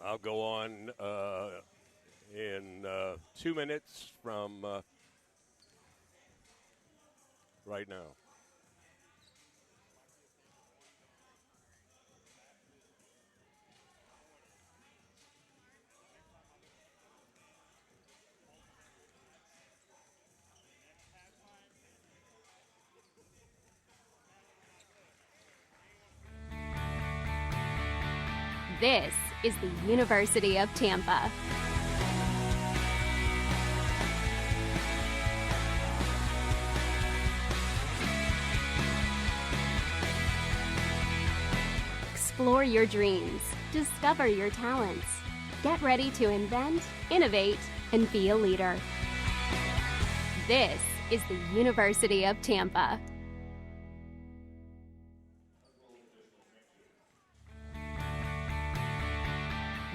I'll go on in 2 minutes from right now. This is the University of Tampa. Explore your dreams. Discover your talents. Get ready to invent, innovate, and be a leader. This is the University of Tampa.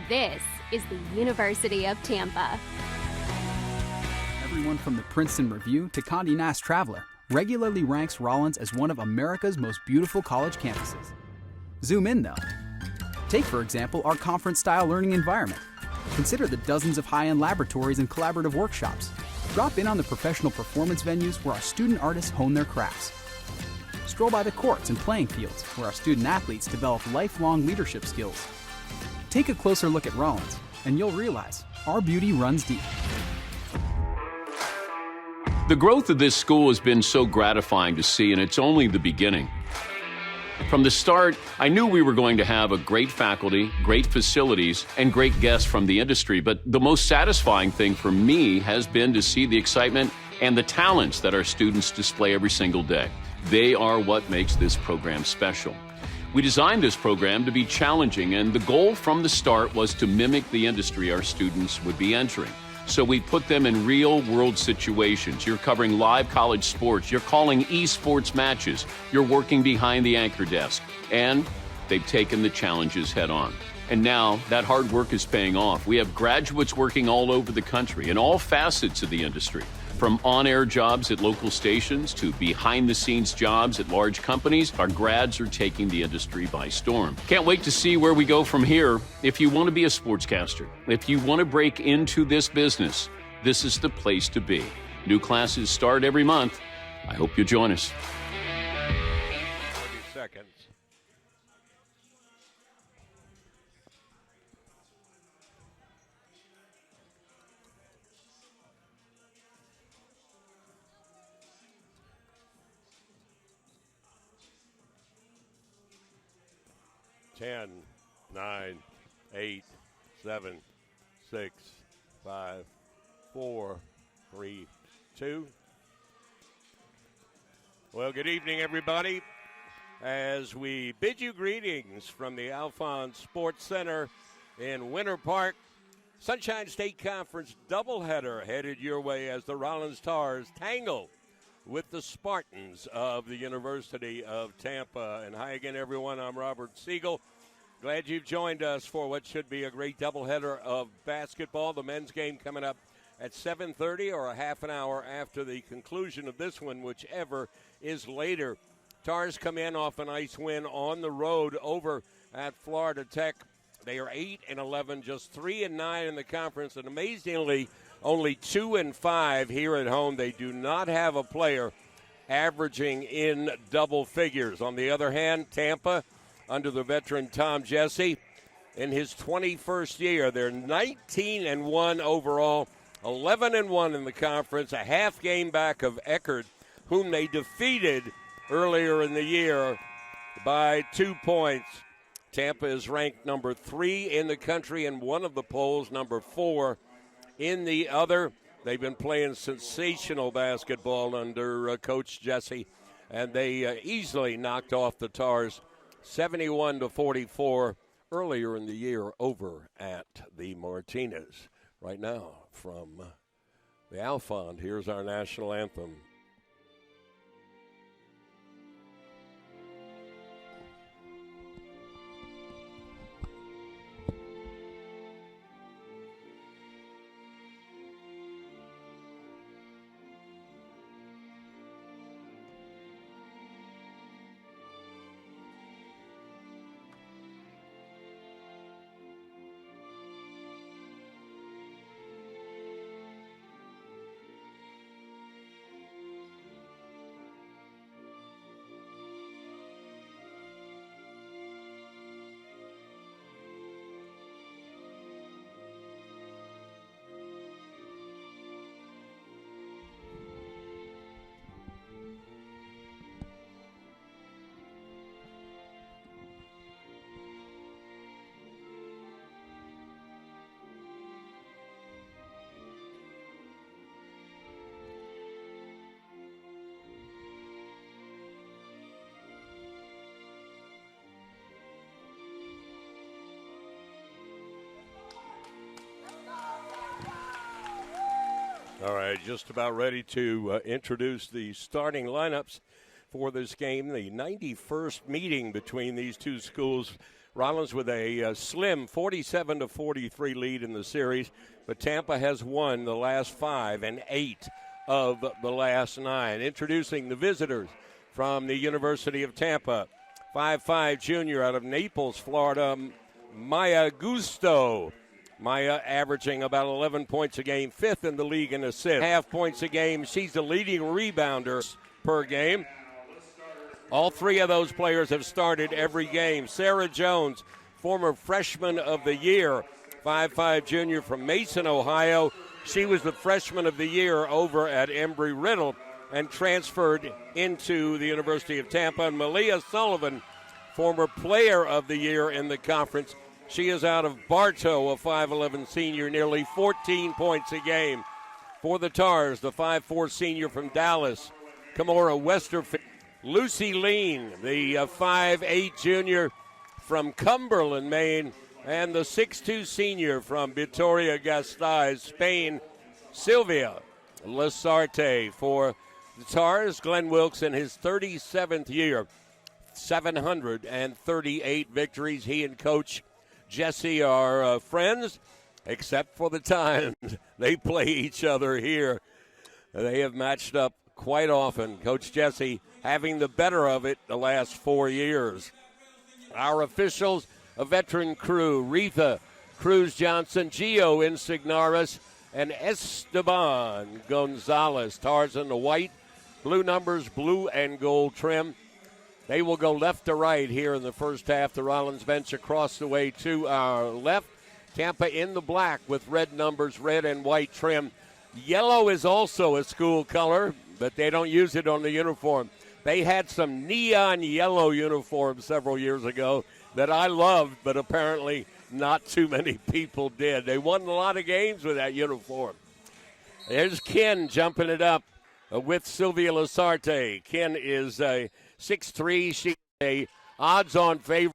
This is the University of Tampa. Everyone from the Princeton Review to Condé Nast Traveler regularly ranks Rollins as one of America's most beautiful college campuses. Zoom in, though. Take, for example, our conference-style learning environment. Consider the dozens of high-end laboratories and collaborative workshops. Drop in on the professional performance venues where our student artists hone their crafts. Stroll by the courts and playing fields where our student athletes develop lifelong leadership skills. Take a closer look at Rollins, and you'll realize our beauty runs deep. The growth of this school has been so gratifying to see, and it's only the beginning. From the start, I knew we were going to have a great faculty, great facilities, and great guests from the industry, but the most satisfying thing for me has been to see the excitement and the talents that our students display every single day. They are what makes this program special. We designed this program to be challenging, and the goal from the start was to mimic the industry our students would be entering. So we put them in real-world situations. You're covering live college sports. You're calling esports matches. You're working behind the anchor desk. And they've taken the challenges head on. And now that hard work is paying off. We have graduates working all over the country in all facets of the industry. From on-air jobs at local stations to behind-the-scenes jobs at large companies, our grads are taking the industry by storm. Can't wait to see where we go from here. If you want to be a sportscaster, if you want to break into this business, this is the place to be. New classes start every month. I hope you'll join us. 30 seconds. Ten, 9, 8, 7, 6, 5, 4, 3, 2. Well, good evening, everybody. As we bid you greetings from the Alphonse Sports Center in Winter Park, Sunshine State Conference doubleheader headed your way as the Rollins Tars tangle with the Spartans of the University of Tampa. And hi again, everyone. I'm Robert Siegel. Glad you've joined us for what should be a great doubleheader of basketball. The men's game coming up at 7:30 or a half an hour after the conclusion of this one, whichever is later. Tars come in off a nice win on the road over at Florida Tech. They are 8-11, just 3-9 in the conference, and amazingly, only 2-5 here at home. They do not have a player averaging in double figures. On the other hand, Tampa, under the veteran Tom Jesse, in his 21st year, they're 19-1 overall, 11-1 in the conference, a half game back of Eckerd, whom they defeated earlier in the year by 2 points. Tampa is ranked number 3 in the country in one of the polls, number 4 in the other. They've been playing sensational basketball under Coach Jesse, and they easily knocked off the Tars 71-44 earlier in the year over at the Martinez. Right now, from the Alphonse, here's our national anthem. All right, just about ready to introduce the starting lineups for this game, the 91st meeting between these two schools. Rollins with a slim 47-43 lead in the series, but Tampa has won the last 5 and 8 of the last 9. Introducing the visitors from the University of Tampa, 5'5" junior out of Naples, Florida, Maya Gusto. Maya averaging about 11 points a game, 5th in the league in assists. Half points a game. She's the leading rebounder per game. All 3 of those players have started every game. Sarah Jones, former freshman of the year, 5'5" junior from Mason, Ohio. She was the freshman of the year over at Embry-Riddle and transferred into the University of Tampa. And Malia Sullivan, former player of the year in the conference. She is out of Bartow, a 5'11" senior, nearly 14 points a game. For the Tars, the 5'4" senior from Dallas, Kimora Westerfield. Lucy Lean, the 5'8" junior from Cumberland, Maine, and the 6'2" senior from Vitoria-Gasteiz, Spain, Sylvia Lasarte. For the Tars, Glenn Wilkes in his 37th year, 738 victories. He and Coach Jesse are friends, except for the times they play each other here. They have matched up quite often. Coach Jesse having the better of it the last 4 years. Our officials, a veteran crew, Retha Cruz-Johnson, Gio Insignaris, and Esteban Gonzalez. Tars in the white, blue numbers, blue and gold trim. They will go left to right here in the first half. The Rollins bench across the way to our left. Tampa in the black with red numbers, red and white trim. Yellow is also a school color, but they don't use it on the uniform. They had some neon yellow uniforms several years ago that I loved, but apparently not too many people did. They won a lot of games with that uniform. There's Ken jumping it up with Sylvia Lasarte. Ken is a 6'3". She's a odds-on favorite.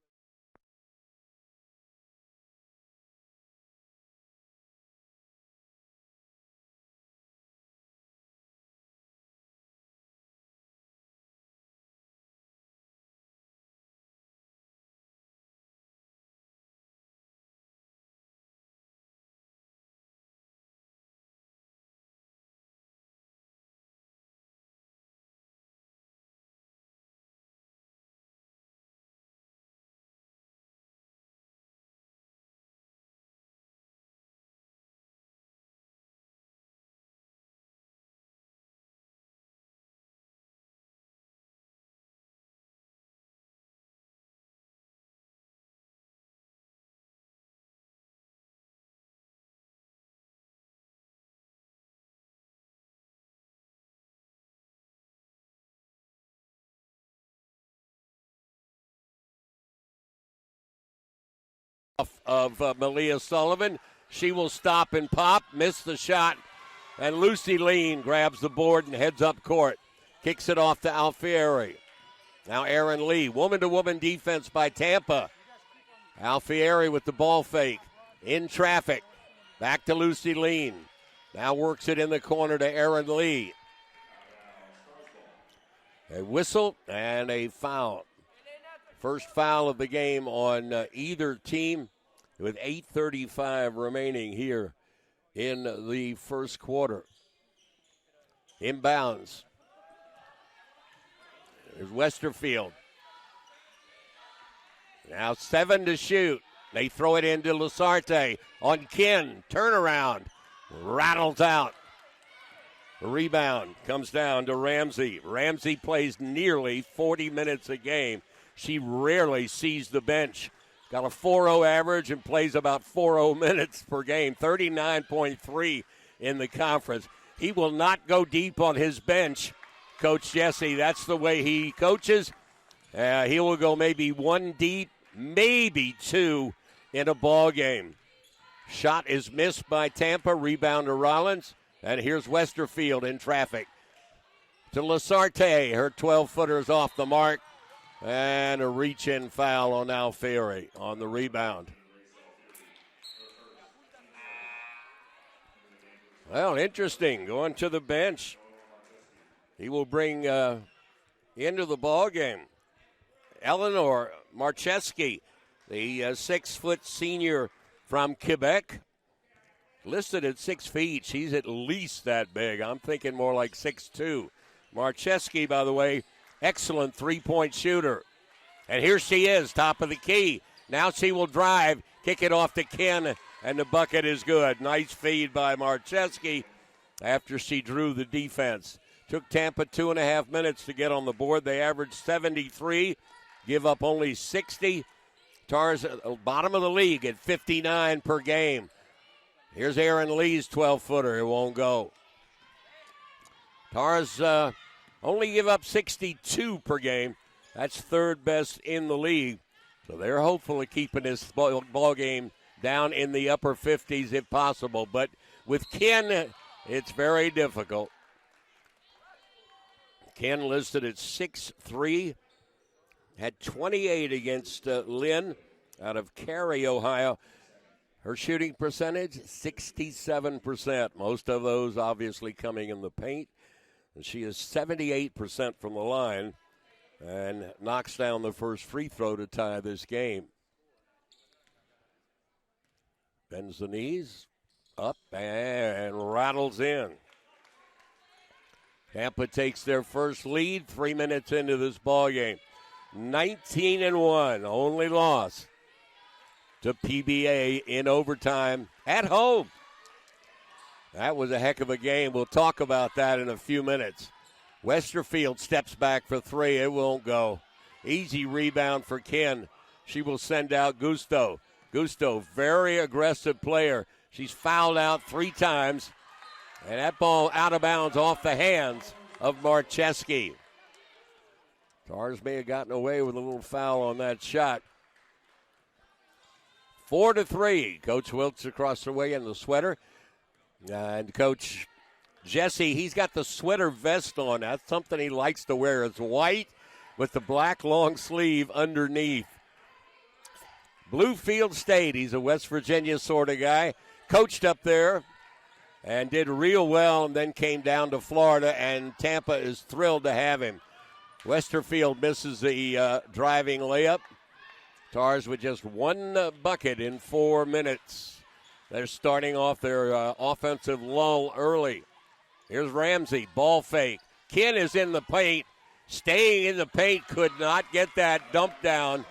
Of Malia Sullivan. She will stop and pop, miss the shot, and Lucy Lean grabs the board and heads up court. Kicks it off to Alfieri. Now Aaron Lee, woman-to-woman defense by Tampa. Alfieri with the ball fake, in traffic. Back to Lucy Lean. Now works it in the corner to Aaron Lee. A whistle and a foul. First foul of the game on either team with 8:35 remaining here in the first quarter. Inbounds. There's Westerfield. Now 7 to shoot. They throw it into Lasarte on Ken. Turnaround. Rattles out. The rebound comes down to Ramsey. Ramsey plays nearly 40 minutes a game. She rarely sees the bench. Got a 4.0 average and plays about 4.0 minutes per game, 39.3 in the conference. He will not go deep on his bench, Coach Jesse. That's the way he coaches. He will go maybe 1 deep, maybe 2 in a ball game. Shot is missed by Tampa. Rebound to Rollins. And here's Westerfield in traffic. To Lasarte. Her 12-footer is off the mark. And a reach-in foul on Alfieri on the rebound. Well, interesting. Going to the bench. He will bring into the ball game Eleanor Marcheski, the 6-foot senior from Quebec. Listed at 6 feet. She's at least that big. I'm thinking more like 6'2". Marcheski, by the way, excellent three-point shooter. And here she is, top of the key. Now she will drive, kick it off to Ken, and the bucket is good. Nice feed by Marcheski after she drew the defense. Took Tampa 2.5 minutes to get on the board. They averaged 73, give up only 60. Tars at the bottom of the league at 59 per game. Here's Aaron Lee's 12-footer. It won't go. Tars only give up 62 per game. That's third best in the league. So they're hopeful of keeping this ball game down in the upper 50s if possible. But with Ken, it's very difficult. Ken listed at 6'3", had 28 against Lynn out of Cary, Ohio. Her shooting percentage, 67%. Most of those obviously coming in the paint. And she is 78% from the line and knocks down the first free throw to tie this game. Bends the knees, up, and rattles in. Tampa takes their first lead 3 minutes into this ball game. 19-1, only loss to PBA in overtime at home. That was a heck of a game. We'll talk about that in a few minutes. Westerfield steps back for three. It won't go. Easy rebound for Ken. She will send out Gusto. Gusto, very aggressive player. She's fouled out 3 times. And that ball out of bounds off the hands of Marcheski. Tars may have gotten away with a little foul on that shot. 4-3. Coach Wilkes across the way in the sweater. And Coach Jesse, he's got the sweater vest on. That's something he likes to wear. It's white with the black long sleeve underneath. Bluefield State, he's a West Virginia sort of guy. Coached up there and did real well and then came down to Florida, and Tampa is thrilled to have him. Westerfield misses the driving layup. Tars with just one bucket in 4 minutes. They're starting off their offensive lull early. Here's Ramsey, ball fake. Ken is in the paint, staying in the paint, could not get that dump down.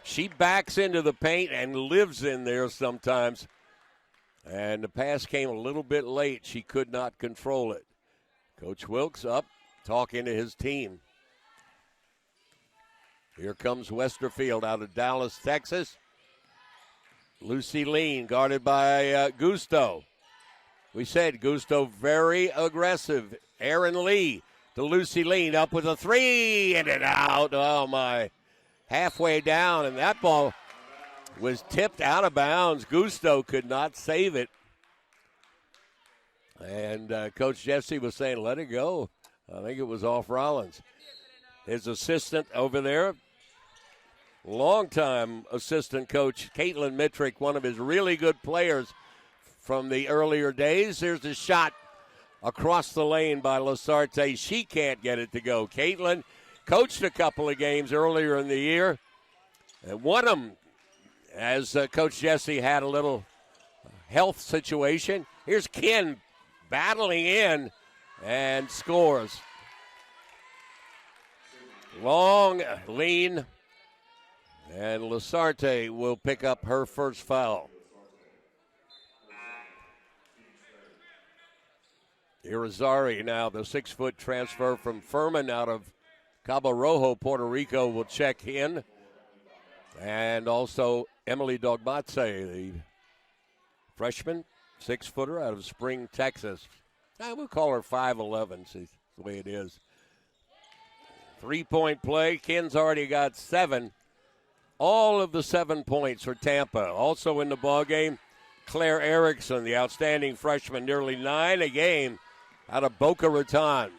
She backs into the paint and lives in there sometimes. And the pass came a little bit late. She could not control it. Coach Wilkes up, talking to his team. Here comes Westerfield out of Dallas, Texas. Lucy Lean guarded by Gusto. We said Gusto very aggressive. Aaron Lee to Lucy Lean, up with a three, and it out. Oh, my. Halfway down, and that ball was tipped out of bounds. Gusto could not save it. And Coach Jesse was saying, let it go. I think it was off Rollins. His assistant over there, longtime assistant coach, Caitlin Mitrick, one of his really good players from the earlier days. There's a shot across the lane by Lasarte. She can't get it to go. Caitlin coached a couple of games earlier in the year and won them as Coach Jesse had a little health situation. Here's Ken battling in and scores. Long lean, and Lasarte will pick up her first foul. Irizarry now, the 6-foot transfer from Furman out of Cabo Rojo, Puerto Rico, will check in. And also Emily Dogmatze, the freshman, 6-footer out of Spring, Texas. We'll call her 5'11", see the way it is. 3-point play. Ken's already got 7. All of the 7 points for Tampa. Also in the ballgame, Claire Erickson, the outstanding freshman, nearly 9 a game out of Boca Raton.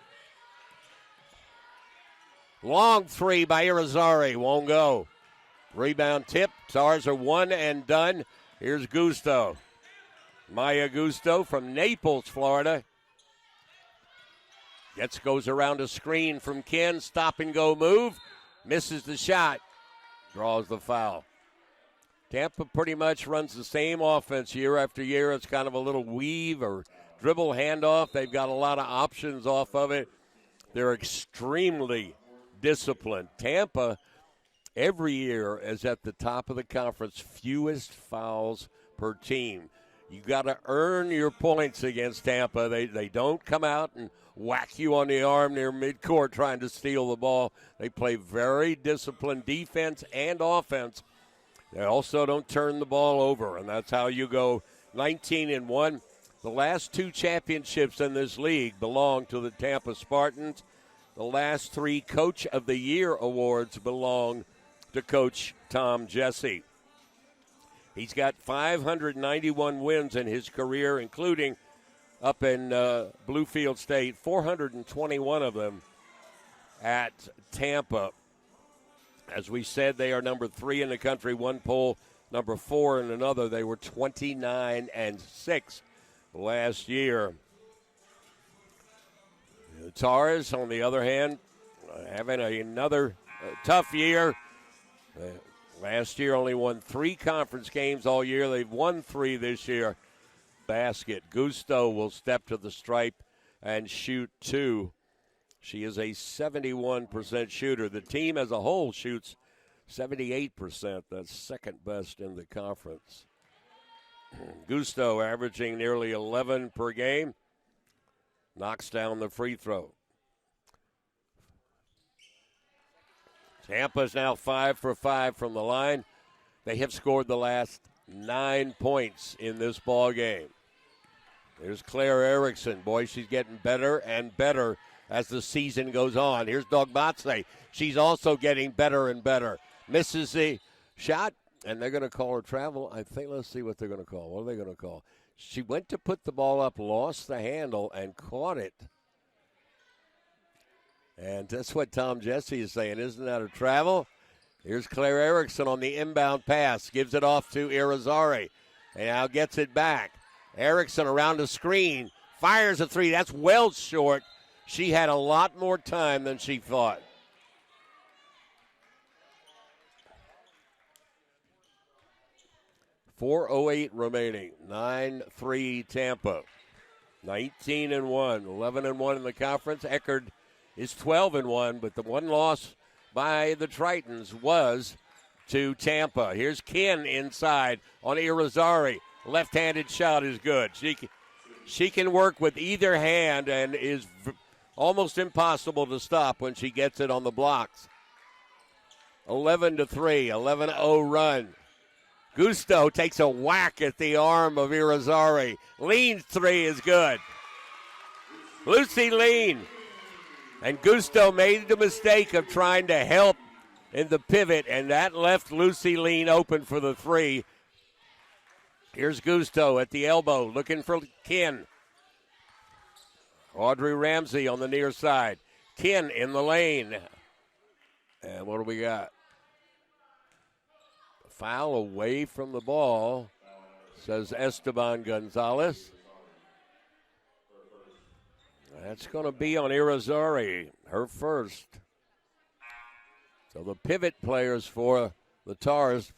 Long three by Irizarry, won't go. Rebound tip. Tars are one and done. Here's Gusto. Maya Gusto from Naples, Florida. Goes around a screen from Ken. Stop and go move. Misses the shot. Draws the foul. Tampa pretty much runs the same offense year after year. It's kind of a little weave or dribble handoff. They've got a lot of options off of it. They're extremely disciplined. Tampa, every year, is at the top of the conference, fewest fouls per team. You got to earn your points against Tampa. They don't come out and whack you on the arm near midcourt trying to steal the ball. They play very disciplined defense and offense. They also don't turn the ball over, and that's how you go 19-1. The last 2 championships in this league belong to the Tampa Spartans. The last 3 Coach of the Year awards belong to Coach Tom Jesse. He's got 591 wins in his career, including up in Bluefield State, 421 of them at Tampa. As we said, they are number 3 in the country, one poll, number 4 in another. They were 29-6 last year. The Tars, on the other hand, having another tough year. Last year only won 3 conference games all year. They've won 3 this year. Basket. Gusto will step to the stripe and shoot 2. She is a 71% shooter. The team as a whole shoots 78%. That's second best in the conference. Gusto averaging nearly 11 per game. Knocks down the free throw. Tampa's now 5 for 5 from the line. They have scored the last 9 points in this ball game. There's Claire Erickson. Boy, she's getting better and better as the season goes on. Here's Dogbatse. She's also getting better and better. Misses the shot, and they're going to call her travel. I think, let's see what they're going to call. What are they going to call? She went to put the ball up, lost the handle, and caught it. And that's what Tom Jesse is saying. Isn't that a travel? Here's Claire Erickson on the inbound pass. Gives it off to Irizarry. And now gets it back. Erickson around the screen. Fires a 3. That's well short. She had a lot more time than she thought. .408 remaining. 9-3 Tampa. 19-1. 11-1 in the conference. Eckerd is 12-1, but the one loss by the Tritons was to Tampa. Here's Ken inside on Irizarry. Left-handed shot is good. She can work with either hand and is almost impossible to stop when she gets it on the blocks. 11-3, 11-0 run. Gusto takes a whack at the arm of Irizarry. Lean's 3 is good. Lucy Lean. And Gusto made the mistake of trying to help in the pivot, and that left Lucy Lean open for the 3. Here's Gusto at the elbow, looking for Ken. Audrey Ramsey on the near side. Ken in the lane. And what do we got? Foul away from the ball, says Esteban Gonzalez. That's going to be on Irizarry, her first. So the pivot players for the Tars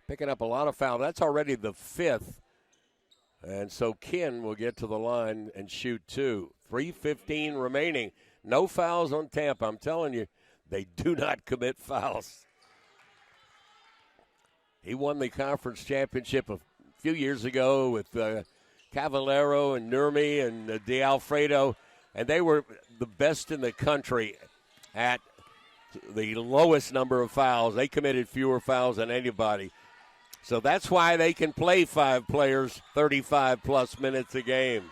picking up a lot of fouls. That's already the 5th. And so Ken will get to the line and shoot 2. 3:15 remaining. No fouls on Tampa. I'm telling you, they do not commit fouls. He won the conference championship a few years ago with Cavallero and Nurmi and D'Alfredo. And they were the best in the country at the lowest number of fouls. They committed fewer fouls than anybody. So that's why they can play 5 players 35-plus minutes a game.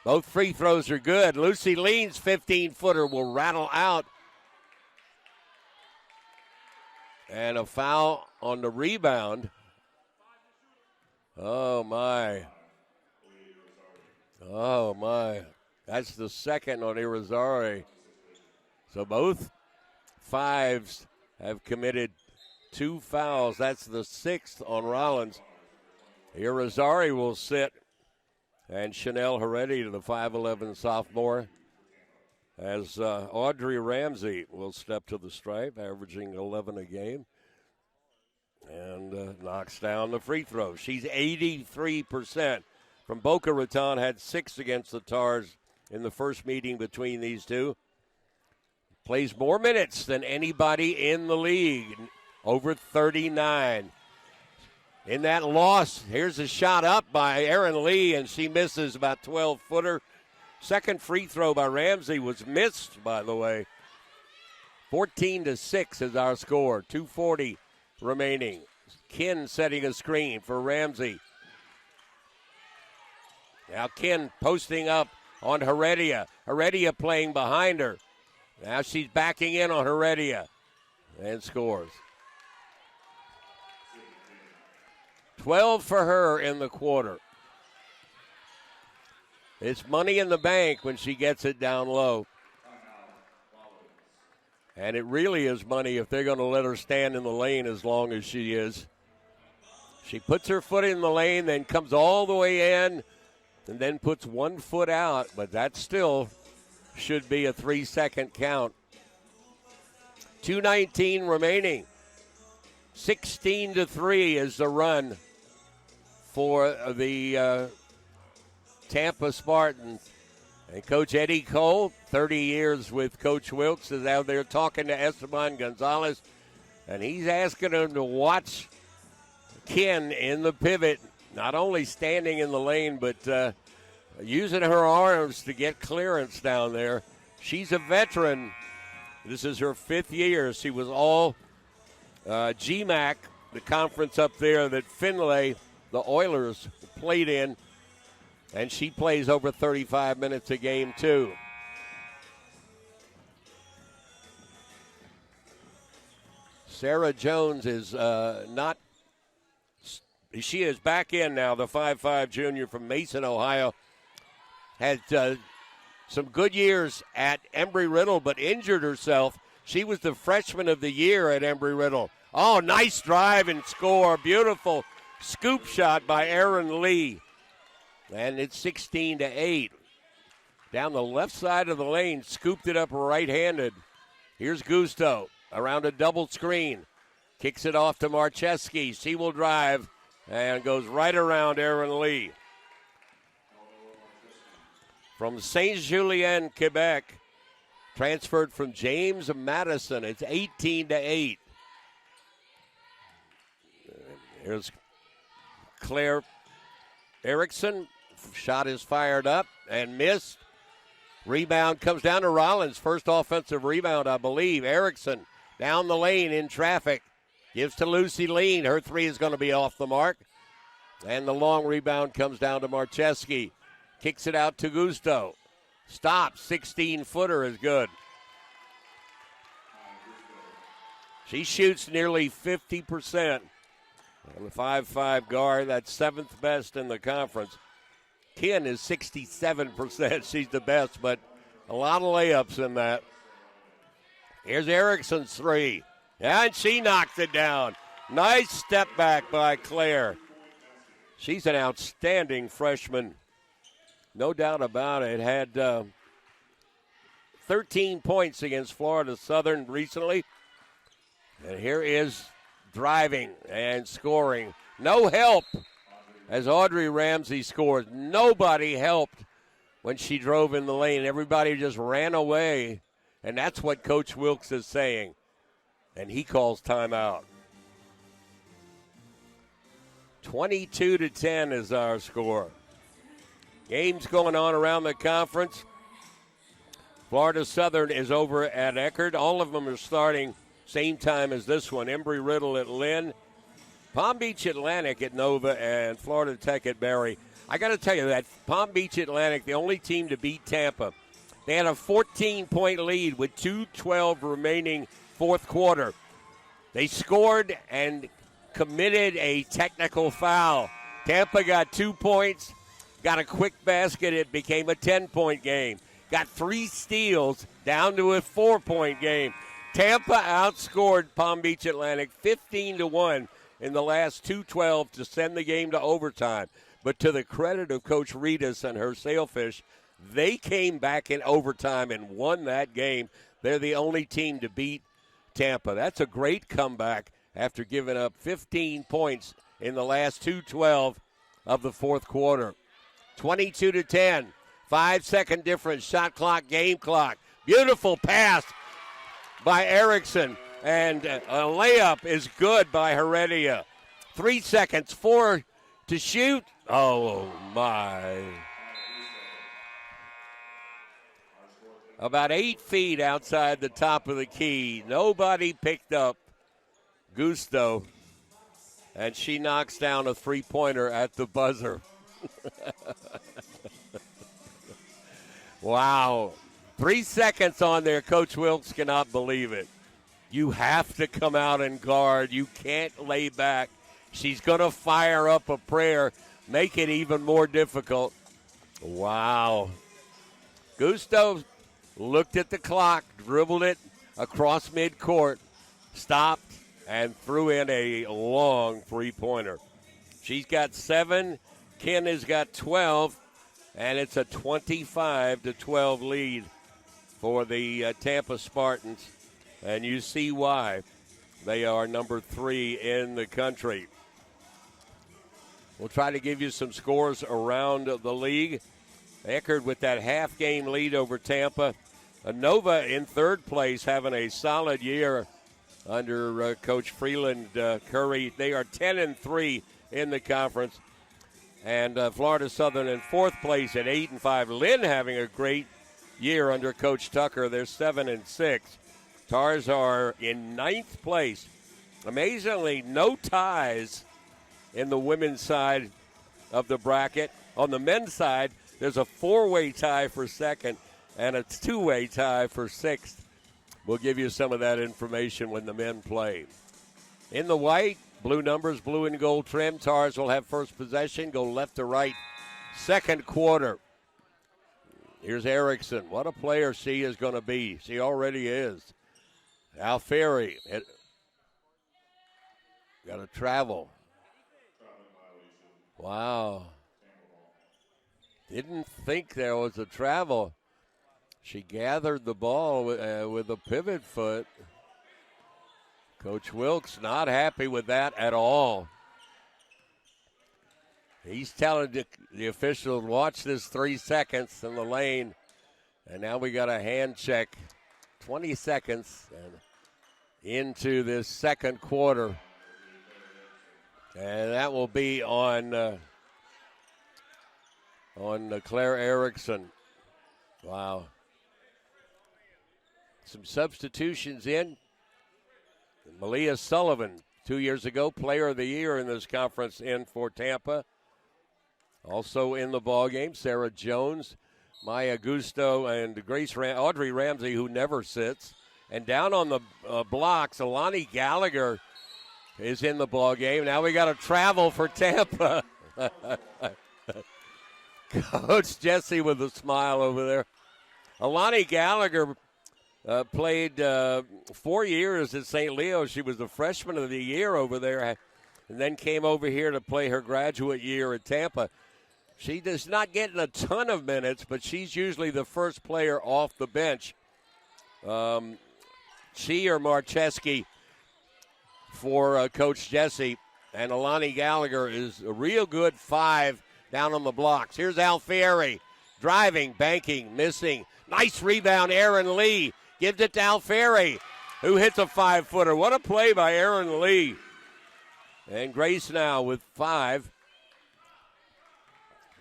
Both free throws are good. Lucy Lean's 15-footer will rattle out. And a foul on the rebound. Oh, my. Oh, my. That's the second on Irizarry. So both 5s have committed 2 fouls. That's the 6th on Rollins. Irizarry will sit And Chanel Heredia, the 5'11 sophomore, as Audrey Ramsey will step to the stripe, averaging 11 a game, and knocks down the free throw. She's 83% from Boca Raton, had 6 against the Tars in the first meeting between these two. Plays more minutes than anybody in the league, over 39. In that loss, here's a shot up by Erin Lee, and she misses about 12-footer. Second free throw by Ramsey was missed, by the way. 14-6 is our score. 2:40 remaining. Ken setting a screen for Ramsey. Now Ken posting up on Heredia. Heredia playing behind her. Now she's backing in on Heredia and scores. 12 for her in the quarter. It's money in the bank when she gets it down low. And it really is money if they're going to let her stand in the lane as long as she is. She puts her foot in the lane, then comes all the way in, and then puts 1 foot out. But that still should be a 3-second count. 2:19 remaining. 16-3 is the run for the Tampa Spartans. And Coach Eddie Cole, 30 years with Coach Wilkes, is out there talking to Esteban Gonzalez. And he's asking him to watch Ken in the pivot, not only standing in the lane, but using her arms to get clearance down there. She's a veteran. This is her 5th year. She was all GMAC, the conference up there that Finlay, the Oilers, played in. And she plays over 35 minutes a game, too. Sarah Jones is not – she is back in now, the 5'5 junior from Mason, Ohio. Had some good years at Embry-Riddle, but injured herself. She was the freshman of the year at Embry-Riddle. Oh, nice drive and score. Beautiful scoop shot by Erin Lee. And it's 16-8. Down the left side of the lane, scooped it up right-handed. Here's Gusto around a double screen. Kicks it off to Marcheski. She will drive and goes right around Erin Lee. From Saint-Julien, Quebec, transferred from James Madison. It's 18-8. Here's Claire Erickson. Shot is fired up and missed. Rebound comes down to Rollins. First offensive rebound, I believe. Erickson down the lane in traffic. Gives to Lucy Lean. Her three is going to be off the mark. And the long rebound comes down to Marcheski. Kicks it out to Gusto. Stops. 16-footer is good. She shoots nearly 50%. On the 5'5 guard, that's 7th best in the conference. Ken is 67%. She's the best, but a lot of layups in that. Here's Erickson's three. And she knocked it down. Nice step back by Claire. She's an outstanding freshman. No doubt about it. Had 13 points against Florida Southern recently. And here is driving and scoring. No help as Audrey Ramsey scores. Nobody helped when she drove in the lane. Everybody just ran away. And that's what Coach Wilkes is saying. And he calls timeout. 22-10 is our score. Games going on around the conference. Florida Southern is over at Eckerd. All of them are starting same time as this one. Embry-Riddle at Lynn, Palm Beach Atlantic at Nova, and Florida Tech at Barry. I got to tell you that Palm Beach Atlantic, the only team to beat Tampa. They had a 14-point lead with 2:12 remaining fourth quarter. They scored and committed a technical foul. Tampa got 2 points, got a quick basket. It became a 10-point game. Got 3 steals, down to a 4-point game. Tampa outscored Palm Beach Atlantic 15-1 in the last 2:12 to send the game to overtime. But to the credit of Coach Reedus and her Sailfish, they came back in overtime and won that game. They're the only team to beat Tampa. That's a great comeback after giving up 15 points in the last 2:12 of the fourth quarter. 22-10, 5-second difference, shot clock, game clock. Beautiful pass by Erickson, and a layup is good by Heredia. 3 seconds, 4 to shoot. Oh, my. About 8 feet outside the top of the key. Nobody picked up Gusto, and she knocks down a three-pointer at the buzzer. Wow. 3 seconds on there. Coach Wilkes cannot believe it. You have to come out and guard. You can't lay back. She's going to fire up a prayer, make it even more difficult. Wow. Gusto looked at the clock, dribbled it across midcourt, stopped, and threw in a long three-pointer. She's got 7. Ken has got 12, and it's a 25-12 lead for the Tampa Spartans. And you see why. They are number 3 in the country. We'll try to give you some scores around the league. Eckerd with that half-game lead over Tampa. Nova in third place, having a solid year under Coach Freeland Curry. They are 10-3 in the conference. And Florida Southern in fourth place at 8-5. Lynn having a great year under Coach Tucker. They're 7-6. Tars are in ninth place. Amazingly, no ties in the women's side of the bracket. On the men's side, there's a 4-way tie for second and a 2-way tie for sixth. We'll give you some of that information when the men play. In the white, blue numbers, blue and gold trim. Tars will have first possession, go left to right. Second quarter. Here's Erickson. What a player she is going to be. She already is. Alfieri. Got to travel. Wow. Didn't think there was a travel. She gathered the ball with a pivot foot. Coach Wilkes not happy with that at all. He's telling the official, watch this 3 seconds in the lane. And now we got a hand check. 20 seconds and into this second quarter. And that will be on Claire Erickson. Wow. Some substitutions in. Malia Sullivan, 2 years ago, Player of the Year in this conference in for Tampa. Also in the ballgame, Sarah Jones, Maya Gusto, and Audrey Ramsey, who never sits. And down on the blocks, Alani Gallagher is in the ballgame. Now we got to travel for Tampa. Coach Jesse with a smile over there. Alani Gallagher played 4 years at St. Leo. She was the freshman of the year over there and then came over here to play her graduate year at Tampa. She does not get a ton of minutes, but she's usually the first player off the bench. She or Marcheski for Coach Jesse. And Alani Gallagher is a real good 5 down on the blocks. Here's Alfieri driving, banking, missing. Nice rebound, Aaron Lee. Gives it to Alfieri, who hits a 5-footer. What a play by Aaron Lee. And Grace now with 5.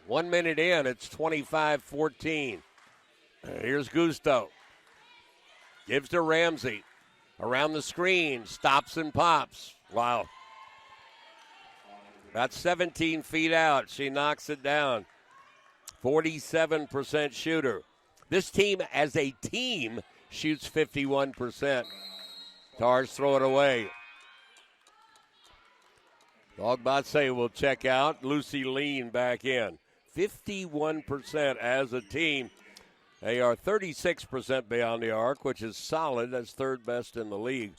1 minute in, it's 25-14. Here's Gusto. Gives to Ramsey. Around the screen, stops and pops. Wow. About 17 feet out. She knocks it down. 47% shooter. This team, as a team, shoots 51%. Tars throw it away. Dogbatse will check out. Lucy Lean back in. 51% as a team. They are 36% beyond the arc, which is solid. That's third best in the league.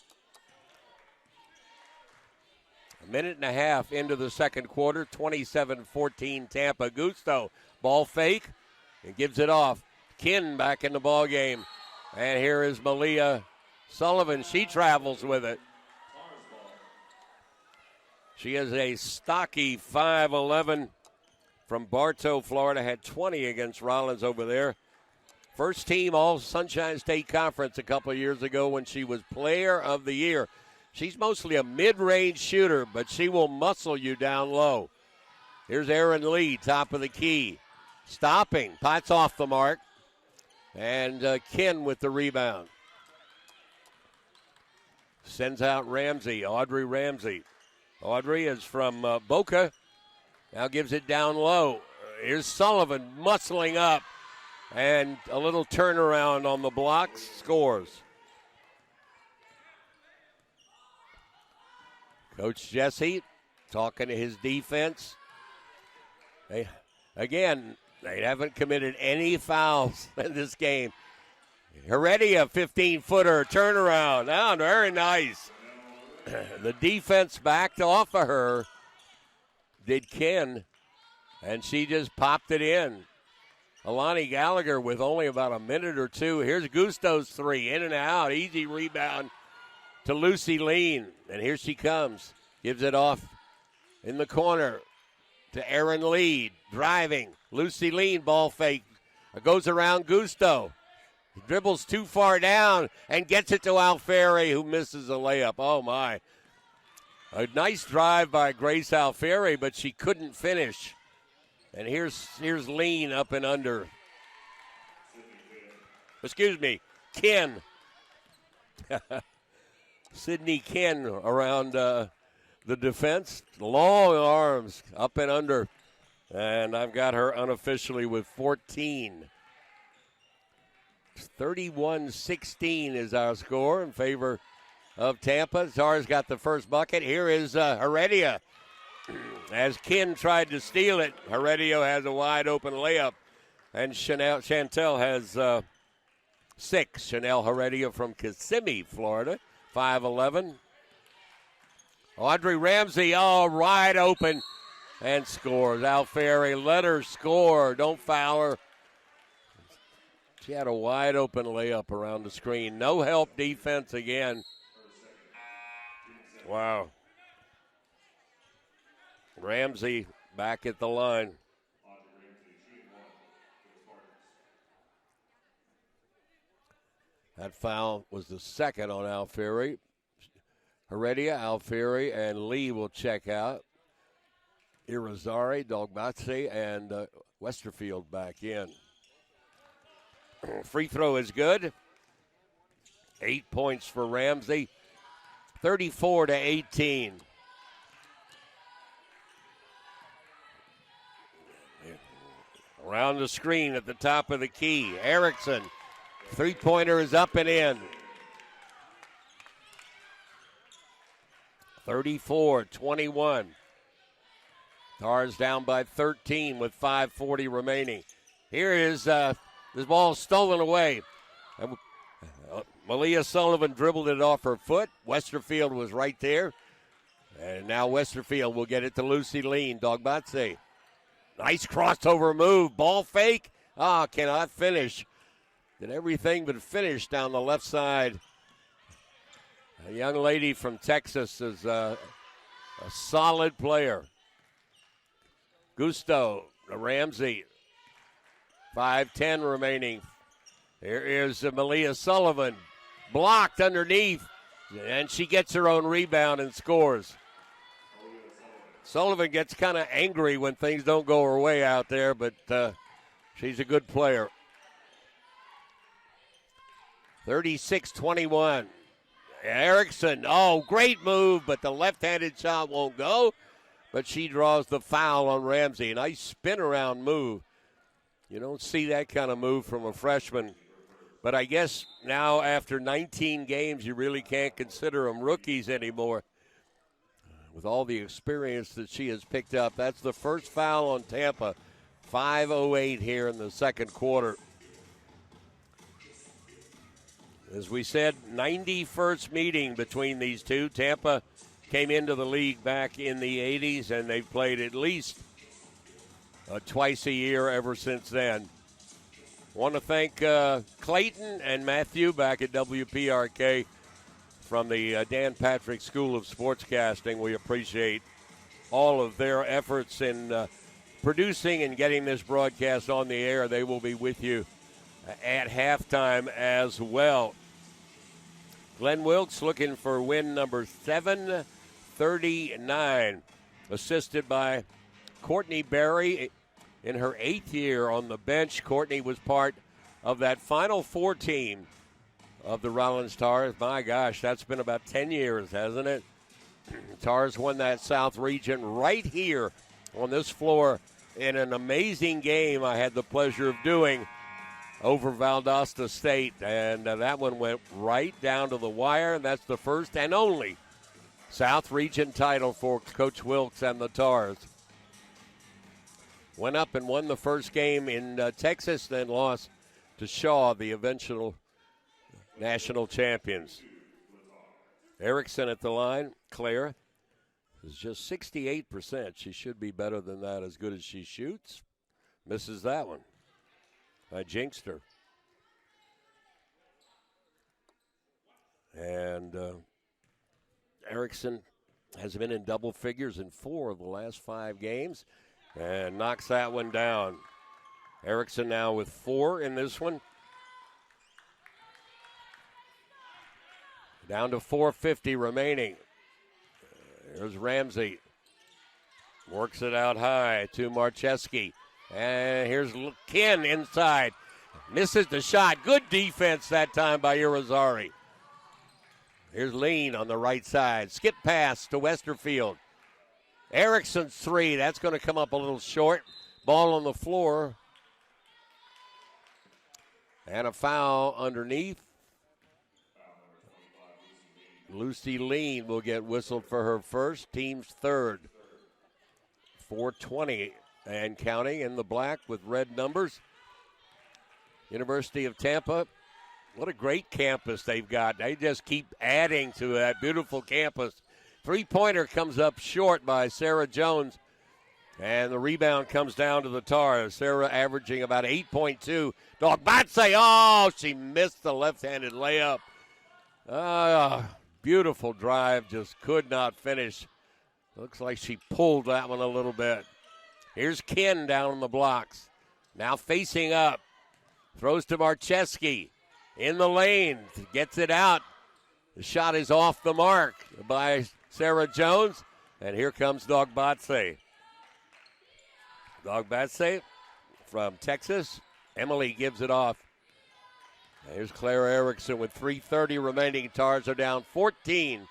A minute and a half into the second quarter, 27-14 Tampa. Gusto, ball fake, and gives it off. Kin back in the ball game. And here is Malia Sullivan. She travels with it. She is a stocky 5'11" from Bartow, Florida. Had 20 against Rollins over there. First team All Sunshine State Conference a couple of years ago when she was Player of the Year. She's mostly a mid-range shooter, but she will muscle you down low. Here's Erin Lee, top of the key. Stopping. Potts off the mark. And Ken with the rebound. Sends out Ramsey, Audrey Ramsey. Audrey is from Boca. Now gives it down low. Here's Sullivan muscling up. And a little turnaround on the blocks. Scores. Coach Jesse talking to his defense. They haven't committed any fouls in this game. Heredia, 15-footer, turnaround. Oh, very nice. The defense backed off of her, did Ken, and she just popped it in. Alani Gallagher with only about a minute or two. Here's Gusto's three, in and out, easy rebound to Lucy Lean. And here she comes, gives it off in the corner to Erin Lee, driving. Lucy Lean, ball fake, goes around Gusto. He dribbles too far down and gets it to Alfieri, who misses a layup. Oh, my. A nice drive by Grace Alfieri, but she couldn't finish. And here's Lean up and under. Excuse me, Ken. Sydney Ken around the defense. Long arms up and under. And I've got her unofficially with 14. 31-16 is our score in favor of Tampa. Czar's got the first bucket. Here is Heredia. As Ken tried to steal it, Heredia has a wide open layup. And Chantel has 6. Chanel Heredia from Kissimmee, Florida, 5'11". Audrey Ramsey, wide open, and scores. Alfieri, let her score. Don't foul her. She had a wide open layup around the screen. No help defense again. Wow. Ramsey back at the line. That foul was the second on Alfieri. Heredia, Alfieri, and Lee will check out. Irizarry, Dogbatse, and Westerfield back in. Free throw is good. 8 points for Ramsey. 34-18. Around the screen at the top of the key. Erickson. Three-pointer is up and in. 34-21. Tars down by 13 with 5:40 remaining. Here is this ball stolen away. Malia Sullivan dribbled it off her foot. Westerfield was right there. And now Westerfield will get it to Lucy Lean. Dogbatse. Nice crossover move. Ball fake. Cannot finish. Did everything but finish down the left side. A young lady from Texas is a solid player. Gusto, Ramsey, 5:10 remaining. Here is Malia Sullivan, blocked underneath, and she gets her own rebound and scores. Sullivan gets kind of angry when things don't go her way out there, but she's a good player. 36-21. Erickson, great move, but the left-handed shot won't go. But she draws the foul on Ramsey. A nice spin-around move. You don't see that kind of move from a freshman. But I guess now after 19 games, you really can't consider them rookies anymore. With all the experience that she has picked up. That's the first foul on Tampa. 5:08 here in the second quarter. As we said, 91st meeting between these two. Tampa came into the league back in the 80s, and they've played at least twice a year ever since then. Want to thank Clayton and Matthew back at WPRK from the Dan Patrick School of Sportscasting. We appreciate all of their efforts in producing and getting this broadcast on the air. They will be with you at halftime as well. Glenn Wilkes looking for win number 739, assisted by Courtney Berry in her 8th year on the bench. Courtney was part of that Final Four team of the Rollins Tars. My gosh, that's been about 10 years, hasn't it? Tars won that South region right here on this floor in an amazing game I had the pleasure of doing over Valdosta State, and that one went right down to the wire, and that's the first and only South region title for Coach Wilkes and the Tars. Went up and won the first game in Texas, then lost to Shaw, the eventual national champions. Erickson at the line. Claire is just 68%. She should be better than that, as good as she shoots. Misses that one. I jinxed her. And Erickson has been in double figures in 4 of the last 5 games and knocks that one down. Erickson now with 4 in this one. Down to 4:50 remaining. There's Ramsey. Works it out high to Marcheski. And here's Ken inside. Misses the shot. Good defense that time by Irizarry. Here's Lean on the right side. Skip pass to Westerfield. Erickson's 3. That's going to come up a little short. Ball on the floor. And a foul underneath. Lucy Lean will get whistled for her first. Team's 3rd. 4:20 and counting in the black with red numbers. University of Tampa. What a great campus they've got. They just keep adding to that beautiful campus. 3-pointer comes up short by Sarah Jones. And the rebound comes down to the Tars. Sarah averaging about 8.2. Dogbatse, oh, she missed the left-handed layup. Beautiful drive, just could not finish. Looks like she pulled that one a little bit. Here's Ken down on the blocks. Now facing up. Throws to Marcheski. In the lane. Gets it out. The shot is off the mark by Sarah Jones. And here comes Dogbatse. Dogbatse from Texas. Emily gives it off. Here's Claire Erickson with 3:30 remaining. Tars are down 14.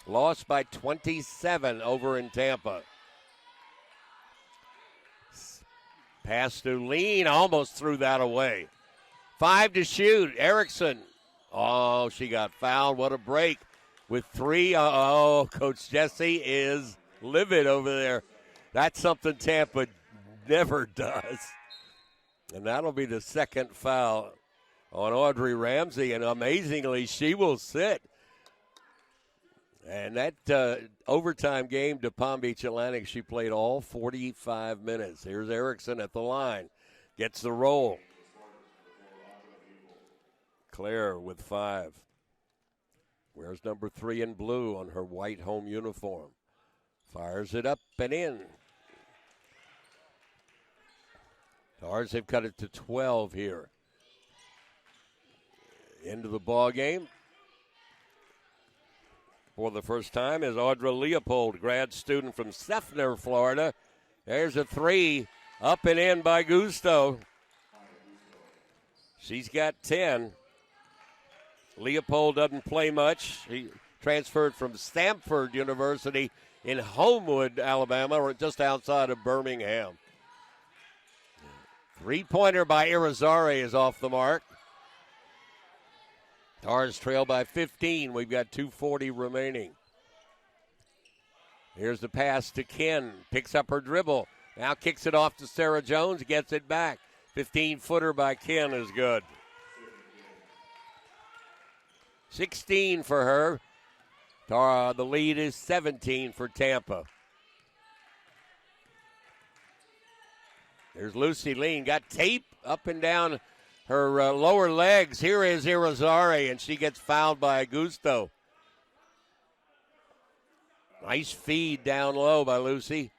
Lost by 27 over in Tampa. Pass to Lean. Almost threw that away. 5 to shoot. Erickson. Oh, she got fouled. What a break. With 3. Coach Jesse is livid over there. That's something Tampa never does. And that'll be the second foul on Audrey Ramsey, and amazingly, she will sit. And that overtime game to Palm Beach Atlantic, she played all 45 minutes. Here's Erickson at the line. Gets the roll. Claire with 5. Wears number 3 in blue on her white home uniform. Fires it up and in. Tars have cut it to 12 here. Into the ball game for the first time is Audra Leopold, grad student from Seffner, Florida. There's a 3 up and in by Gusto. She's got 10. Leopold doesn't play much. He transferred from Stanford University in Homewood, Alabama, or just outside of Birmingham. 3-pointer by Irizarry is off the mark. Tars trail by 15. We've got 2:40 remaining. Here's the pass to Ken. Picks up her dribble. Now kicks it off to Sarah Jones. Gets it back. 15-footer by Ken is good. 16 for her. The lead is 17 for Tampa. There's Lucy Lean. Got tape up and down her lower legs. Here is Irizarry, and she gets fouled by Augusto. Nice feed down low by Lucy.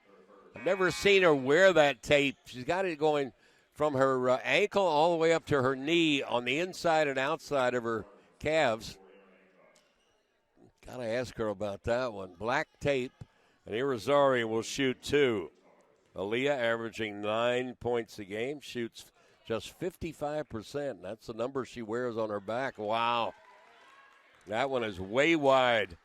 I've never seen her wear that tape. She's got it going from her ankle all the way up to her knee on the inside and outside of her calves. Got to ask her about that one. Black tape, and Irizarry will shoot 2. Aaliyah averaging 9 points a game, shoots just 55%. That's the number she wears on her back. Wow. That one is way wide.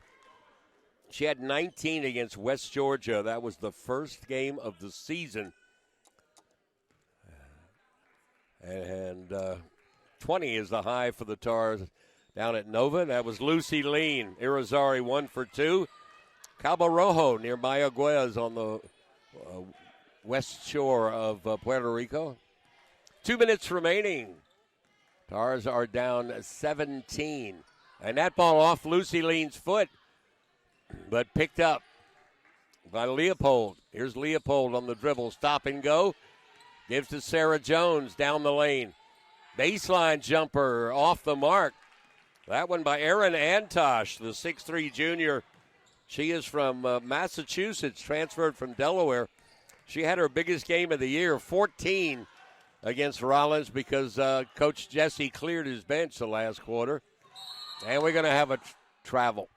She had 19 against West Georgia. That was the first game of the season. And 20 is the high for the Tars down at Nova. That was Lucy Lean. Irizarry 1 for 2. Cabo Rojo near Mayaguez on the west shore of Puerto Rico. 2 minutes remaining. Tars are down 17. And that ball off Lucy Lean's foot, but picked up by Leopold. Here's Leopold on the dribble. Stop and go. Gives to Sarah Jones down the lane. Baseline jumper off the mark. That one by Erin Antosh, the 6'3 junior. She is from Massachusetts, transferred from Delaware. She had her biggest game of the year, 14 against Rollins, because Coach Jesse cleared his bench the last quarter. And we're going to have a travel.